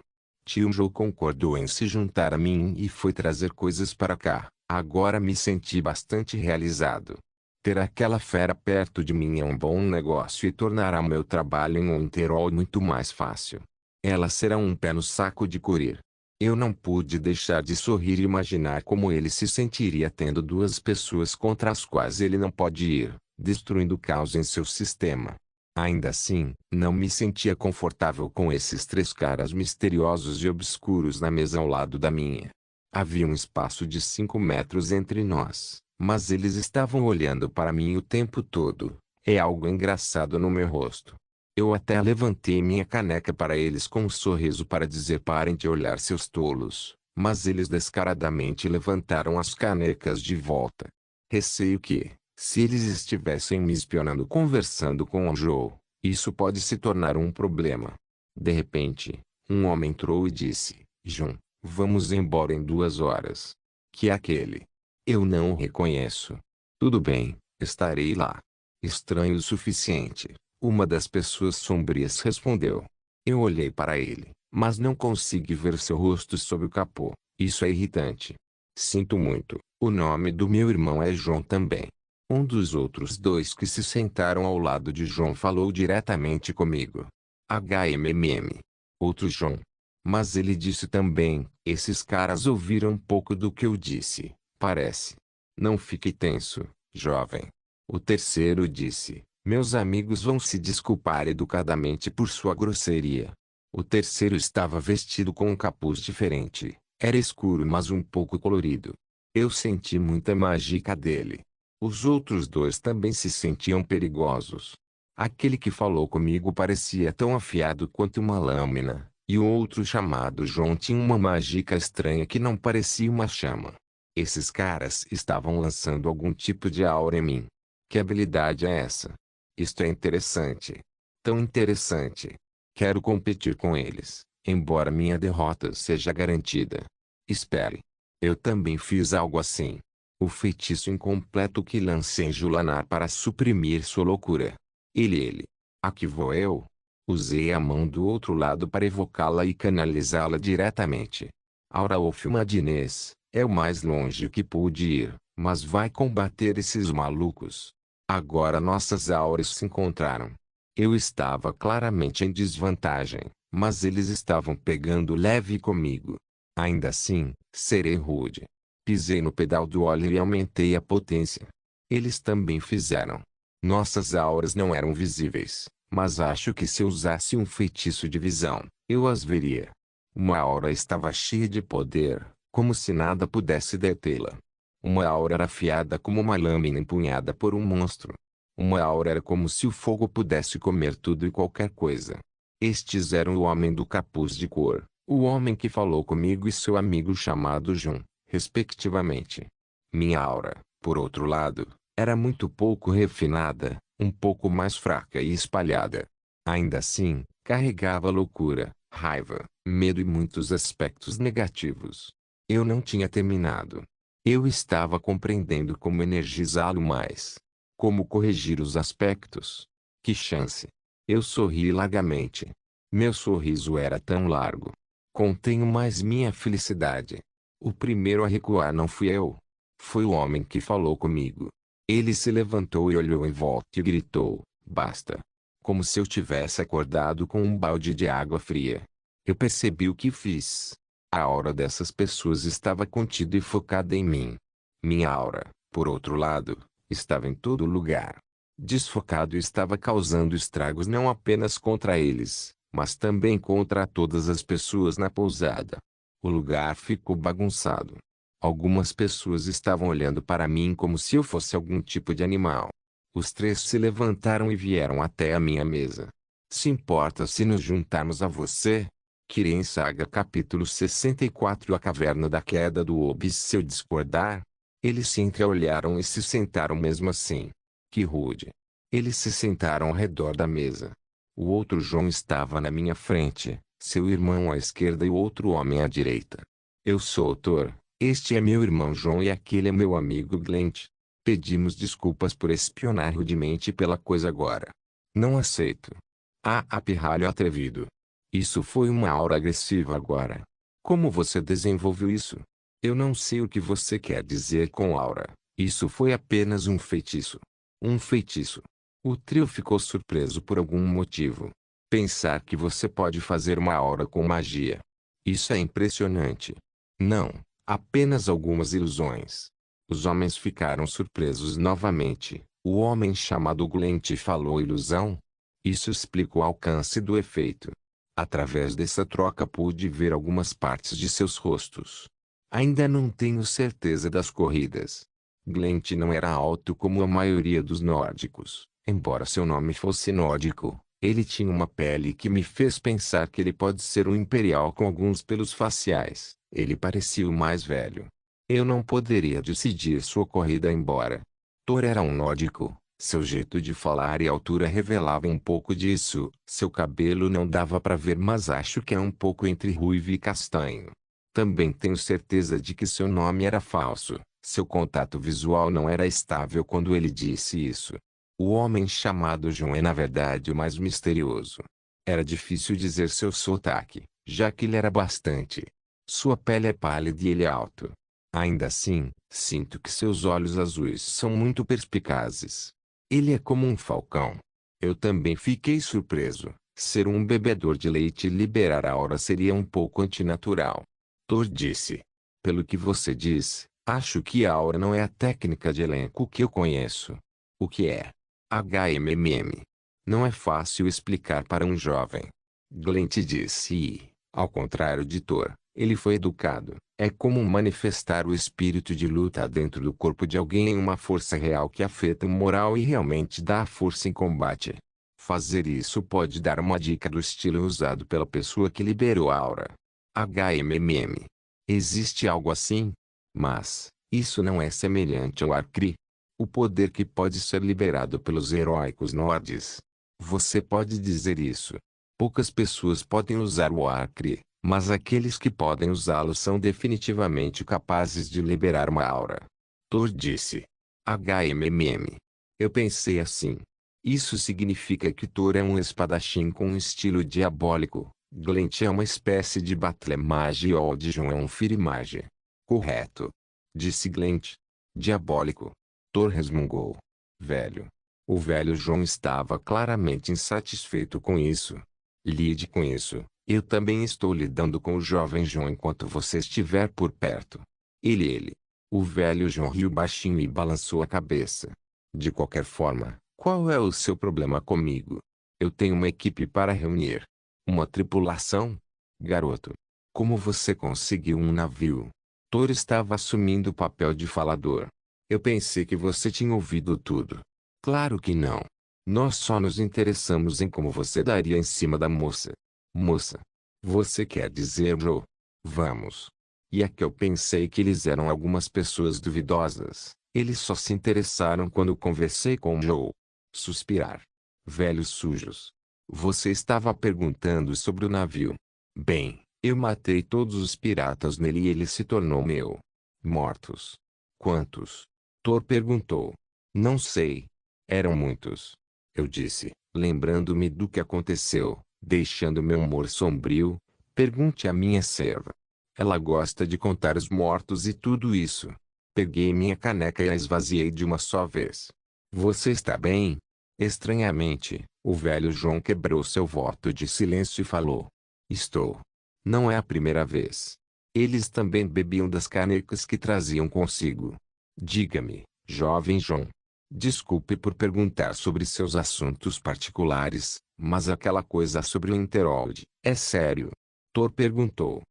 Tio Joe concordou em se juntar a mim e foi trazer coisas para cá. Agora me senti bastante realizado. Ter aquela fera perto de mim é um bom negócio e tornará meu trabalho em Winterhold muito mais fácil. Ela será um pé no saco de Corir. Eu não pude deixar de sorrir e imaginar como ele se sentiria tendo duas pessoas contra as quais ele não pode ir, destruindo o caos em seu sistema. Ainda assim, não me sentia confortável com esses três caras misteriosos e obscuros na mesa ao lado da minha. Havia um espaço de 5 metros entre nós, mas eles estavam olhando para mim o tempo todo. É algo engraçado no meu rosto. Eu até levantei minha caneca para eles com um sorriso para dizer parem de olhar seus tolos, mas eles descaradamente levantaram as canecas de volta. Receio que, se eles estivessem me espionando conversando com o Joe, isso pode se tornar um problema. De repente, um homem entrou e disse, Jun, vamos embora em 2 horas. Que é aquele? Eu não o reconheço. Tudo bem, estarei lá. Estranho o suficiente. Uma das pessoas sombrias respondeu. Eu olhei para ele, mas não consegui ver seu rosto sob o capô. Isso é irritante. Sinto muito, o nome do meu irmão é João também. Um dos outros dois que se sentaram ao lado de João falou diretamente comigo. HMMM. Outro João. Mas ele disse também, esses caras ouviram um pouco do que eu disse, parece. Não fique tenso, jovem. O terceiro disse, meus amigos vão se desculpar educadamente por sua grosseria. O terceiro estava vestido com um capuz diferente. Era escuro mas um pouco colorido. Eu senti muita mágica dele. Os outros dois também se sentiam perigosos. Aquele que falou comigo parecia tão afiado quanto uma lâmina, e o outro chamado João tinha uma mágica estranha que não parecia uma chama. Esses caras estavam lançando algum tipo de aura em mim. Que habilidade é essa? Isto é interessante. Tão interessante. Quero competir com eles, embora minha derrota seja garantida. Espere. Eu também fiz algo assim. O feitiço incompleto que lancei em Julanar para suprimir sua loucura. Ele. Aqui vou eu. Usei a mão do outro lado para evocá-la e canalizá-la diretamente. Aura of Madness é o mais longe que pude ir, mas vai combater esses malucos. Agora nossas auras se encontraram. Eu estava claramente em desvantagem, mas eles estavam pegando leve comigo. Ainda assim, serei rude. Pisei no pedal do óleo e aumentei a potência. Eles também fizeram. Nossas auras não eram visíveis, mas acho que se eu usasse um feitiço de visão, eu as veria. Uma aura estava cheia de poder, como se nada pudesse detê-la. Uma aura era afiada como uma lâmina empunhada por um monstro. Uma aura era como se o fogo pudesse comer tudo e qualquer coisa. Estes eram o homem do capuz de cor, o homem que falou comigo e seu amigo chamado Jun, respectivamente. Minha aura, por outro lado, era muito pouco refinada, um pouco mais fraca e espalhada. Ainda assim, carregava loucura, raiva, medo e muitos aspectos negativos. Eu não tinha terminado. Eu estava compreendendo como energizá-lo mais. Como corrigir os aspectos. Que chance! Eu sorri largamente. Meu sorriso era tão largo. Contenho mais minha felicidade. O primeiro a recuar não fui eu. Foi o homem que falou comigo. Ele se levantou e olhou em volta e gritou, basta. Como se eu tivesse acordado com um balde de água fria. Eu percebi o que fiz. A aura dessas pessoas estava contida e focada em mim. Minha aura, por outro lado, estava em todo lugar. Desfocado e estava causando estragos não apenas contra eles, mas também contra todas as pessoas na pousada. O lugar ficou bagunçado. Algumas pessoas estavam olhando para mim como se eu fosse algum tipo de animal. Os três se levantaram e vieram até a minha mesa. Se importa se nos juntarmos a você? Kirin Saga capítulo 64 A Caverna da Queda do Obis. Se eu discordar? Eles se entreolharam e se sentaram mesmo assim. Que rude. Eles se sentaram ao redor da mesa. O outro João estava na minha frente, seu irmão à esquerda e o outro homem à direita. Eu sou o Thor, este é meu irmão João e aquele é meu amigo Glent. Pedimos desculpas por espionar rudemente pela coisa agora. Não aceito. Ah, pirralho atrevido. Isso foi uma aura agressiva agora. Como você desenvolveu isso? Eu não sei o que você quer dizer com aura. Isso foi apenas um feitiço. Um feitiço. O trio ficou surpreso por algum motivo. Pensar que você pode fazer uma aura com magia. Isso é impressionante. Não, apenas algumas ilusões. Os homens ficaram surpresos novamente. O homem chamado Glent falou ilusão? Isso explica o alcance do efeito. Através dessa troca pude ver algumas partes de seus rostos. Ainda não tenho certeza das corridas. Glent não era alto como a maioria dos nórdicos, embora seu nome fosse nórdico. Ele tinha uma pele que me fez pensar que ele pode ser um imperial com alguns pelos faciais. Ele parecia o mais velho. Eu não poderia decidir sua corrida embora. Thor era um nórdico. Seu jeito de falar e altura revelavam um pouco disso. Seu cabelo não dava para ver, mas acho que é um pouco entre ruivo e castanho. Também tenho certeza de que seu nome era falso. Seu contato visual não era estável quando ele disse isso. O homem chamado João é na verdade o mais misterioso. Era difícil dizer seu sotaque, já que ele era bastante. Sua pele é pálida e ele é alto. Ainda assim, sinto que seus olhos azuis são muito perspicazes. Ele é como um falcão. Eu também fiquei surpreso. Ser um bebedor de leite e liberar a aura seria um pouco antinatural. Thor disse. Pelo que você diz, acho que a aura não é a técnica de elenco que eu conheço. O que é? HMMM. Não é fácil explicar para um jovem. Glent disse e, ao contrário de Thor, ele foi educado. É como manifestar o espírito de luta dentro do corpo de alguém em uma força real que afeta o moral e realmente dá a força em combate. Fazer isso pode dar uma dica do estilo usado pela pessoa que liberou a aura. HMMM. Existe algo assim? Mas, isso não é semelhante ao Arkri. O poder que pode ser liberado pelos heróicos Nords. Você pode dizer isso. Poucas pessoas podem usar o Arkri, mas aqueles que podem usá-lo são definitivamente capazes de liberar uma aura. Thor disse. HMMM. Eu pensei assim. Isso significa que Thor é um espadachim com um estilo diabólico. Glent é uma espécie de battle mage e Old-John é um fire mage. Correto. Disse Glent. Diabólico. Thor resmungou. Velho. O velho John estava claramente insatisfeito com isso. Lide com isso. Eu também estou lidando com o jovem John enquanto você estiver por perto. Ele. O velho John riu baixinho e balançou a cabeça. De qualquer forma, qual é o seu problema comigo? Eu tenho uma equipe para reunir. Uma tripulação? Garoto. Como você conseguiu um navio? Thor estava assumindo o papel de falador. Eu pensei que você tinha ouvido tudo. Claro que não. Nós só nos interessamos em como você daria em cima da moça. Moça. Você quer dizer Joe? Vamos. E é que eu pensei que eles eram algumas pessoas duvidosas. Eles só se interessaram quando conversei com Joe. Suspirar. Velhos sujos. Você estava perguntando sobre o navio. Bem, eu matei todos os piratas nele e ele se tornou meu. Mortos. Quantos? Thor perguntou. Não sei. Eram muitos. Eu disse, lembrando-me do que aconteceu, deixando meu humor sombrio. Pergunte à minha serva. Ela gosta de contar os mortos e tudo isso. Peguei minha caneca e a esvaziei de uma só vez. Você está bem? Estranhamente, o velho João quebrou seu voto de silêncio e falou. Estou. Não é a primeira vez. Eles também bebiam das canecas que traziam consigo. Diga-me, jovem João. Desculpe por perguntar sobre seus assuntos particulares, mas aquela coisa sobre o Interworld, é sério? Thor perguntou.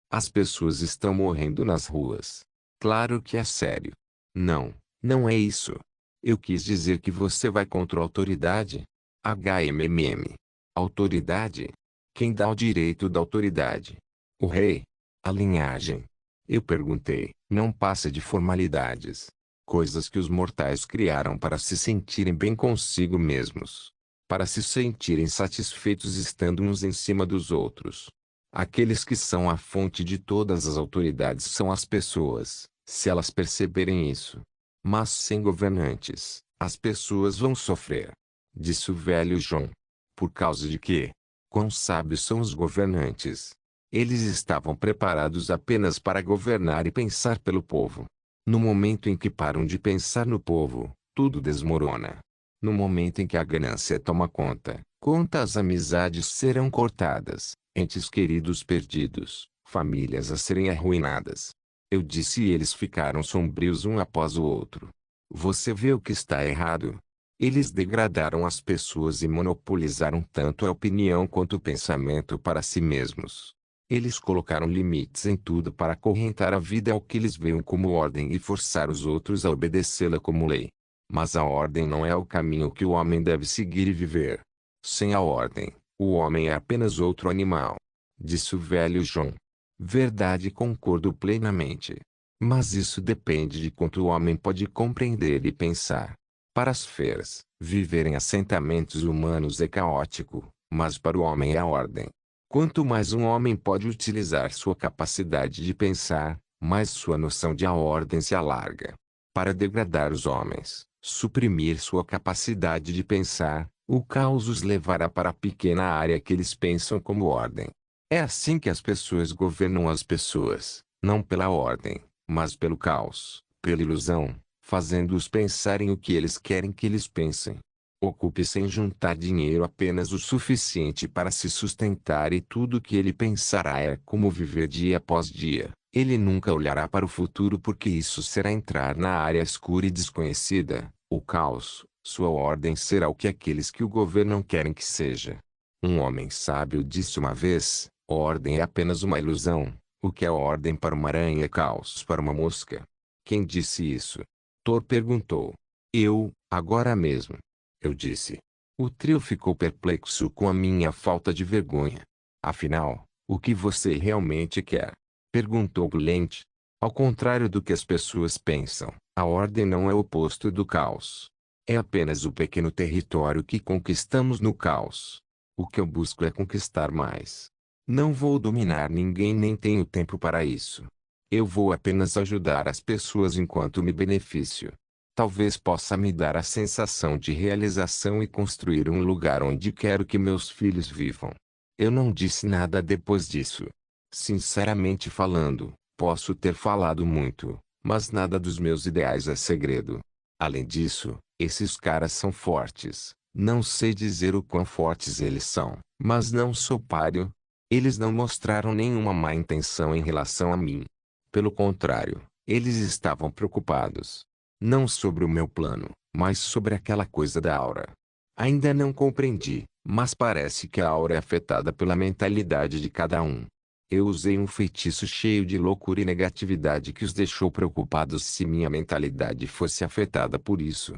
As pessoas estão morrendo nas ruas. Claro que é sério. Não, não é isso. Eu quis dizer que você vai contra a autoridade. Autoridade? Quem dá o direito da autoridade? O rei? A linhagem? Eu perguntei. Não passa de formalidades. Coisas que os mortais criaram para se sentirem bem consigo mesmos. Para se sentirem satisfeitos estando uns em cima dos outros. Aqueles que são a fonte de todas as autoridades são as pessoas, se elas perceberem isso. Mas sem governantes, as pessoas vão sofrer. Disse o velho John. Por causa de quê? Quão sábios são os governantes? Eles estavam preparados apenas para governar e pensar pelo povo. No momento em que param de pensar no povo, tudo desmorona. No momento em que a ganância toma conta, quantas amizades serão cortadas, entes queridos perdidos, famílias a serem arruinadas. Eu disse e eles ficaram sombrios um após o outro. Você vê o que está errado? Eles degradaram as pessoas e monopolizaram tanto a opinião quanto o pensamento para si mesmos. Eles colocaram limites em tudo para acorrentar a vida ao que eles veem como ordem e forçar os outros a obedecê-la como lei. Mas a ordem não é o caminho que o homem deve seguir e viver. Sem a ordem, o homem é apenas outro animal. Disse o velho John. Verdade, concordo plenamente. Mas isso depende de quanto o homem pode compreender e pensar. Para as feras, viver em assentamentos humanos é caótico, mas para o homem é a ordem. Quanto mais um homem pode utilizar sua capacidade de pensar, mais sua noção de a ordem se alarga. Para degradar os homens, suprimir sua capacidade de pensar, o caos os levará para a pequena área que eles pensam como ordem. É assim que as pessoas governam as pessoas, não pela ordem, mas pelo caos, pela ilusão, fazendo-os pensarem o que eles querem que eles pensem. Ocupe-se em juntar dinheiro apenas o suficiente para se sustentar e tudo o que ele pensará é como viver dia após dia. Ele nunca olhará para o futuro porque isso será entrar na área escura e desconhecida, o caos. Sua ordem será o que aqueles que o governam querem que seja. Um homem sábio disse uma vez, ordem é apenas uma ilusão. O que é ordem para uma aranha é caos para uma mosca. Quem disse isso? Thor perguntou. Eu, agora mesmo. Eu disse. O trio ficou perplexo com a minha falta de vergonha. Afinal, o que você realmente quer? Perguntou Glent. Ao contrário do que as pessoas pensam, a ordem não é o oposto do caos. É apenas o pequeno território que conquistamos no caos. O que eu busco é conquistar mais. Não vou dominar ninguém nem tenho tempo para isso. Eu vou apenas ajudar as pessoas enquanto me beneficio. Talvez possa me dar a sensação de realização e construir um lugar onde quero que meus filhos vivam. Eu não disse nada depois disso. Sinceramente falando, posso ter falado muito, mas nada dos meus ideais é segredo. Além disso, esses caras são fortes. Não sei dizer o quão fortes eles são, mas não sou páreo. Eles não mostraram nenhuma má intenção em relação a mim. Pelo contrário, eles estavam preocupados. Não sobre o meu plano, mas sobre aquela coisa da aura. Ainda não compreendi, mas parece que a aura é afetada pela mentalidade de cada um. Eu usei um feitiço cheio de loucura e negatividade que os deixou preocupados se minha mentalidade fosse afetada por isso.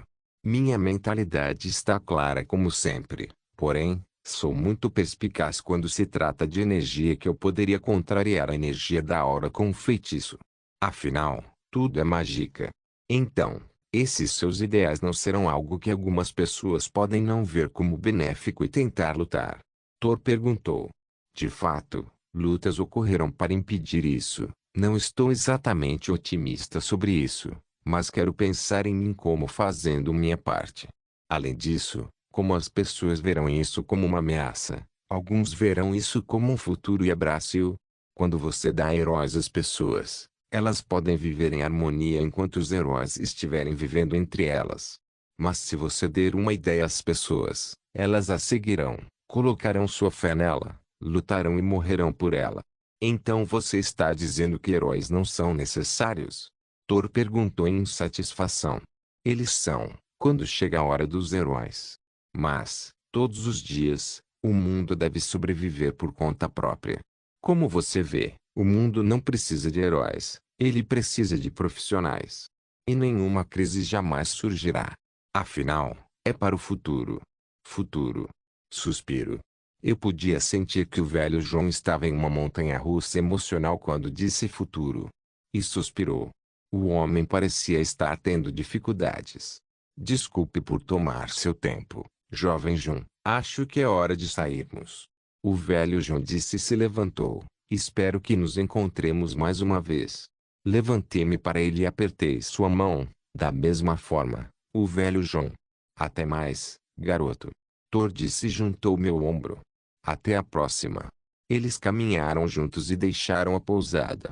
Minha mentalidade está clara como sempre, porém, sou muito perspicaz quando se trata de energia que eu poderia contrariar a energia da aura com um feitiço. Afinal, tudo é mágica. Então, esses seus ideais não serão algo que algumas pessoas podem não ver como benéfico e tentar lutar. Thor perguntou. De fato, lutas ocorreram para impedir isso. Não estou exatamente otimista sobre isso, mas quero pensar em mim como fazendo minha parte. Além disso, como as pessoas verão isso como uma ameaça, alguns verão isso como um futuro e abraço-o. Quando você dá heróis às pessoas, elas podem viver em harmonia enquanto os heróis estiverem vivendo entre elas. Mas se você der uma ideia às pessoas, elas a seguirão, colocarão sua fé nela, lutarão e morrerão por ela. Então você está dizendo que heróis não são necessários? Thor perguntou em insatisfação. Eles são, quando chega a hora dos heróis. Mas, todos os dias, o mundo deve sobreviver por conta própria. Como você vê, o mundo não precisa de heróis, ele precisa de profissionais. E nenhuma crise jamais surgirá. Afinal, é para o futuro. Futuro. Suspiro. Eu podia sentir que o velho João estava em uma montanha-russa emocional quando disse futuro. E suspirou. O homem parecia estar tendo dificuldades. Desculpe por tomar seu tempo, jovem João. Acho que é hora de sairmos. O velho João disse e se levantou. Espero que nos encontremos mais uma vez. Levantei-me para ele e apertei sua mão. Da mesma forma, o velho João. Até mais, garoto. Thor disse e juntou meu ombro. Até a próxima. Eles caminharam juntos e deixaram a pousada.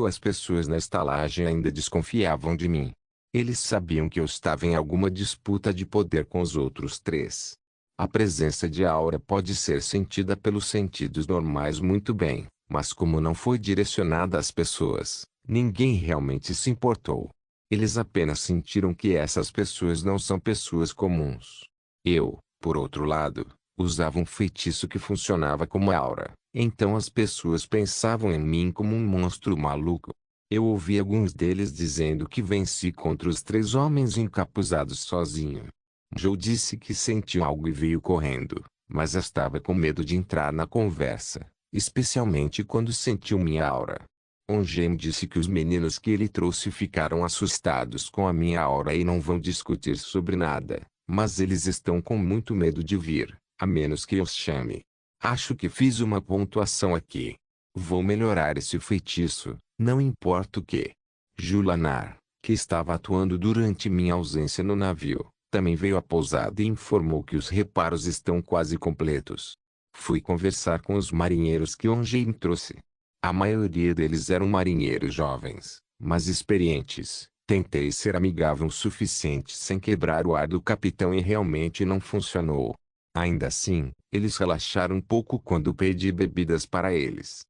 As pessoas na estalagem ainda desconfiavam de mim. Eles sabiam que eu estava em alguma disputa de poder com os outros três. A presença de aura pode ser sentida pelos sentidos normais muito bem, mas como não foi direcionada às pessoas, ninguém realmente se importou. Eles apenas sentiram que essas pessoas não são pessoas comuns. Eu, por outro lado, usava um feitiço que funcionava como aura, então as pessoas pensavam em mim como um monstro maluco. Eu ouvi alguns deles dizendo que venci contra os três homens encapuzados sozinho. Joe disse que sentiu algo e veio correndo, mas estava com medo de entrar na conversa, especialmente quando sentiu minha aura. Onjem disse que os meninos que ele trouxe ficaram assustados com a minha aura e não vão discutir sobre nada, mas eles estão com muito medo de vir, a menos que eu os chame. Acho que fiz uma pontuação aqui. Vou melhorar esse feitiço, não importa o que. Julanar, que estava atuando durante minha ausência no navio, também veio à pousada e informou que os reparos estão quase completos. Fui conversar com os marinheiros que Onjem trouxe. A maioria deles eram marinheiros jovens, mas experientes. Tentei ser amigável o suficiente sem quebrar o ar do capitão e realmente não funcionou. Ainda assim, eles relaxaram um pouco quando pedi bebidas para eles.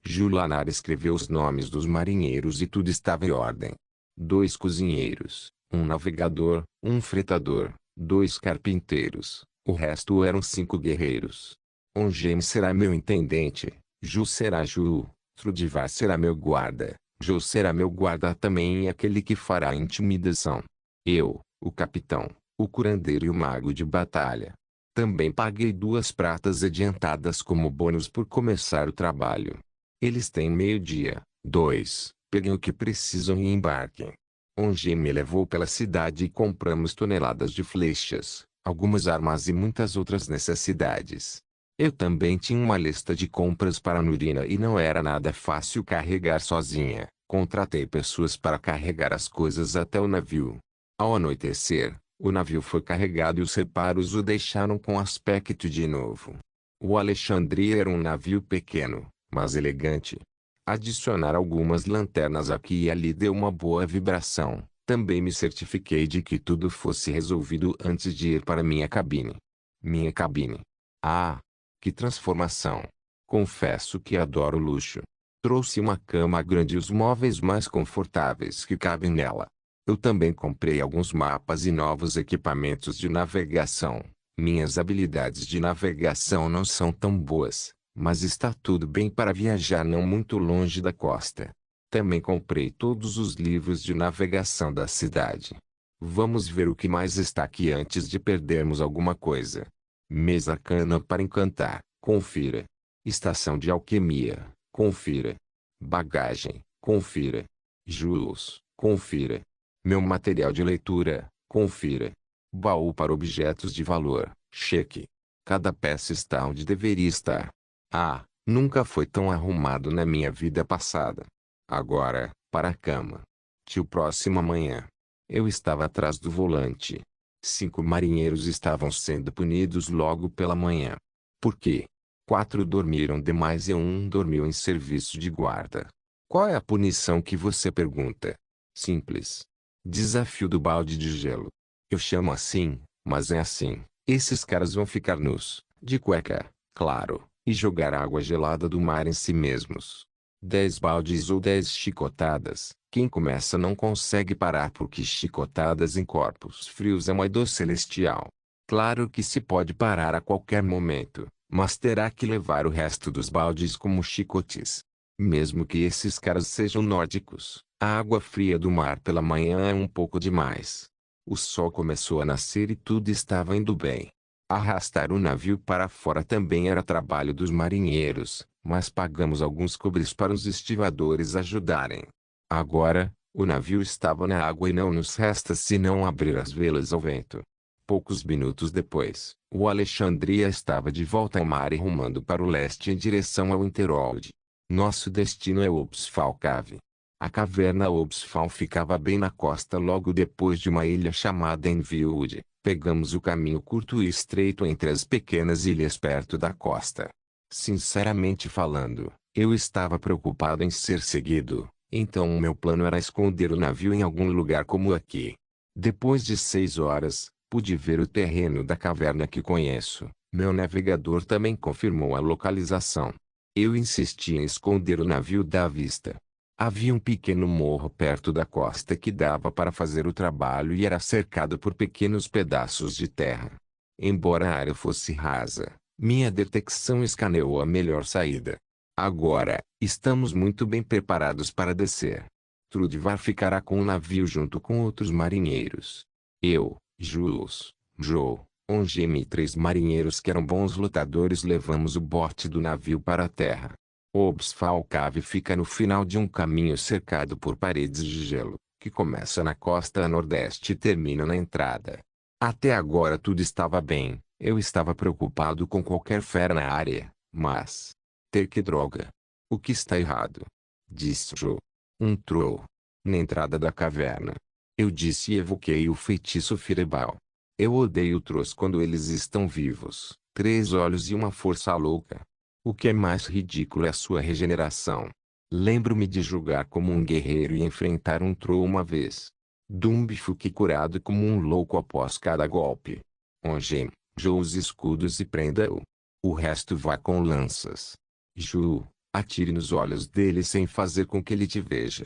Julanar escreveu os nomes dos marinheiros e tudo estava em ordem. 2 cozinheiros, um navegador, um fretador, 2 carpinteiros, o resto eram 5 guerreiros. Onjem será meu intendente, Ju será Ju, Trudivar será meu guarda, Jo será meu guarda também e aquele que fará a intimidação. Eu, o capitão, o curandeiro e o mago de batalha. Também paguei 2 pratas adiantadas como bônus por começar o trabalho. Eles têm meio-dia. 2. Peguem o que precisam e embarquem. Onjem me levou pela cidade e compramos toneladas de flechas, algumas armas e muitas outras necessidades. Eu também tinha uma lista de compras para Nurina e não era nada fácil carregar sozinha. Contratei pessoas para carregar as coisas até o navio. Ao anoitecer, o navio foi carregado e os reparos o deixaram com aspecto de novo. O Alexandria era um navio pequeno, mas elegante. Adicionar algumas lanternas aqui e ali deu uma boa vibração. Também me certifiquei de que tudo fosse resolvido antes de ir para minha cabine. Minha cabine. Ah! Que transformação! Confesso que adoro luxo. Trouxe uma cama grande e os móveis mais confortáveis que cabem nela. Eu também comprei alguns mapas e novos equipamentos de navegação. Minhas habilidades de navegação não são tão boas, mas está tudo bem para viajar não muito longe da costa. Também comprei todos os livros de navegação da cidade. Vamos ver o que mais está aqui antes de perdermos alguma coisa. Mesa arcana para encantar, confira. Estação de alquimia, confira. Bagagem, confira. Julos, confira. Meu material de leitura, confira. Baú para objetos de valor, cheque. Cada peça está onde deveria estar. Ah, nunca foi tão arrumado na minha vida passada. Agora, para a cama. Tio próximo amanhã. Eu estava atrás do volante. 5 marinheiros estavam sendo punidos logo pela manhã. Por quê? 4 dormiram demais e um dormiu em serviço de guarda. Qual é a punição que você pergunta? Simples. Desafio do balde de gelo. Eu chamo assim, mas é assim. Esses caras vão ficar nus, de cueca, claro, e jogar água gelada do mar em si mesmos. 10 baldes ou 10 chicotadas. Quem começa não consegue parar porque chicotadas em corpos frios é uma dor celestial. Claro que se pode parar a qualquer momento, mas terá que levar o resto dos baldes como chicotes. Mesmo que esses caras sejam nórdicos, a água fria do mar pela manhã é um pouco demais. O sol começou a nascer e tudo estava indo bem. Arrastar o navio para fora também era trabalho dos marinheiros, mas pagamos alguns cobres para os estivadores ajudarem. Agora, o navio estava na água e não nos resta senão abrir as velas ao vento. Poucos minutos depois, o Alexandria estava de volta ao mar e rumando para o leste em direção ao Interworld. Nosso destino é Obsfal Cave. A caverna Obsfal ficava bem na costa logo depois de uma ilha chamada Enfield. Pegamos o caminho curto e estreito entre as pequenas ilhas perto da costa. Sinceramente falando, eu estava preocupado em ser seguido, então o meu plano era esconder o navio em algum lugar como aqui. Depois de 6 horas, pude ver o terreno da caverna que conheço. Meu navegador também confirmou a localização. Eu insisti em esconder o navio da vista. Havia um pequeno morro perto da costa que dava para fazer o trabalho e era cercado por pequenos pedaços de terra. Embora a área fosse rasa, minha detecção escaneou a melhor saída. Agora, estamos muito bem preparados para descer. Trudvar ficará com o navio junto com outros marinheiros. Eu, Jules, Joe, Ongem e 3 marinheiros que eram bons lutadores levamos o bote do navio para a terra. Obsfal Cave fica no final de um caminho cercado por paredes de gelo, que começa na costa a nordeste e termina na entrada. Até agora tudo estava bem, eu estava preocupado com qualquer fera na área, mas... que droga! O que está errado? Disse Joe. Um troll. Na entrada da caverna. Eu disse e evoquei o feitiço Fireball. Eu odeio trolls quando eles estão vivos, 3 olhos e uma força louca. O que é mais ridículo é a sua regeneração. Lembro-me de jogar como um guerreiro e enfrentar um troll uma vez. Dumbi fiquei curado como um louco após cada golpe. Ongem, Joe os escudos e prenda-o. O resto vá com lanças. Ju, atire nos olhos dele sem fazer com que ele te veja.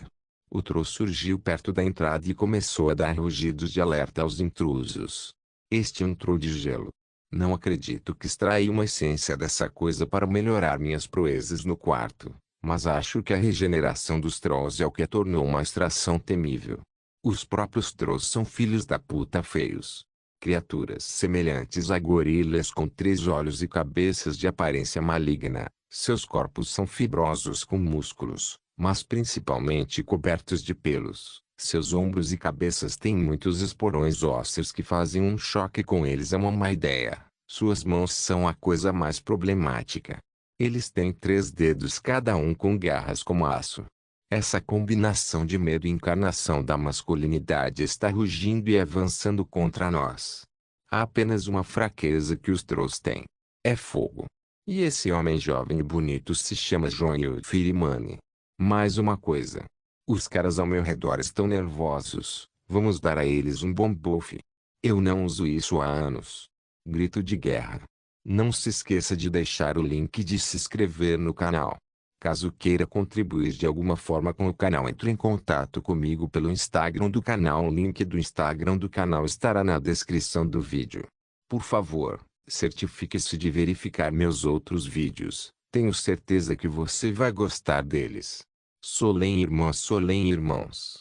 O troll surgiu perto da entrada e começou a dar rugidos de alerta aos intrusos. Este é um troll de gelo. Não acredito que extraí uma essência dessa coisa para melhorar minhas proezas no quarto, mas acho que a regeneração dos trolls é o que a tornou uma extração temível. Os próprios trolls são filhos da puta feios. Criaturas semelhantes a gorilas com 3 olhos e cabeças de aparência maligna. Seus corpos são fibrosos com músculos, mas principalmente cobertos de pelos. Seus ombros e cabeças têm muitos esporões ósseos que fazem um choque com eles é uma má ideia. Suas mãos são a coisa mais problemática. Eles têm 3 dedos cada um com garras como aço. Essa combinação de medo e encarnação da masculinidade está rugindo e avançando contra nós. Há apenas uma fraqueza que os trolls têm. É fogo. E esse homem jovem e bonito se chama Joel Firimani. Mais uma coisa. Os caras ao meu redor estão nervosos. Vamos dar a eles um bom buff. Eu não uso isso há anos. Grito de guerra. Não se esqueça de deixar o link de se inscrever no canal. Caso queira contribuir de alguma forma com o canal, entre em contato comigo pelo Instagram do canal. O link do Instagram do canal estará na descrição do vídeo. Por favor, certifique-se de verificar meus outros vídeos. Tenho certeza que você vai gostar deles. Solem irmãos.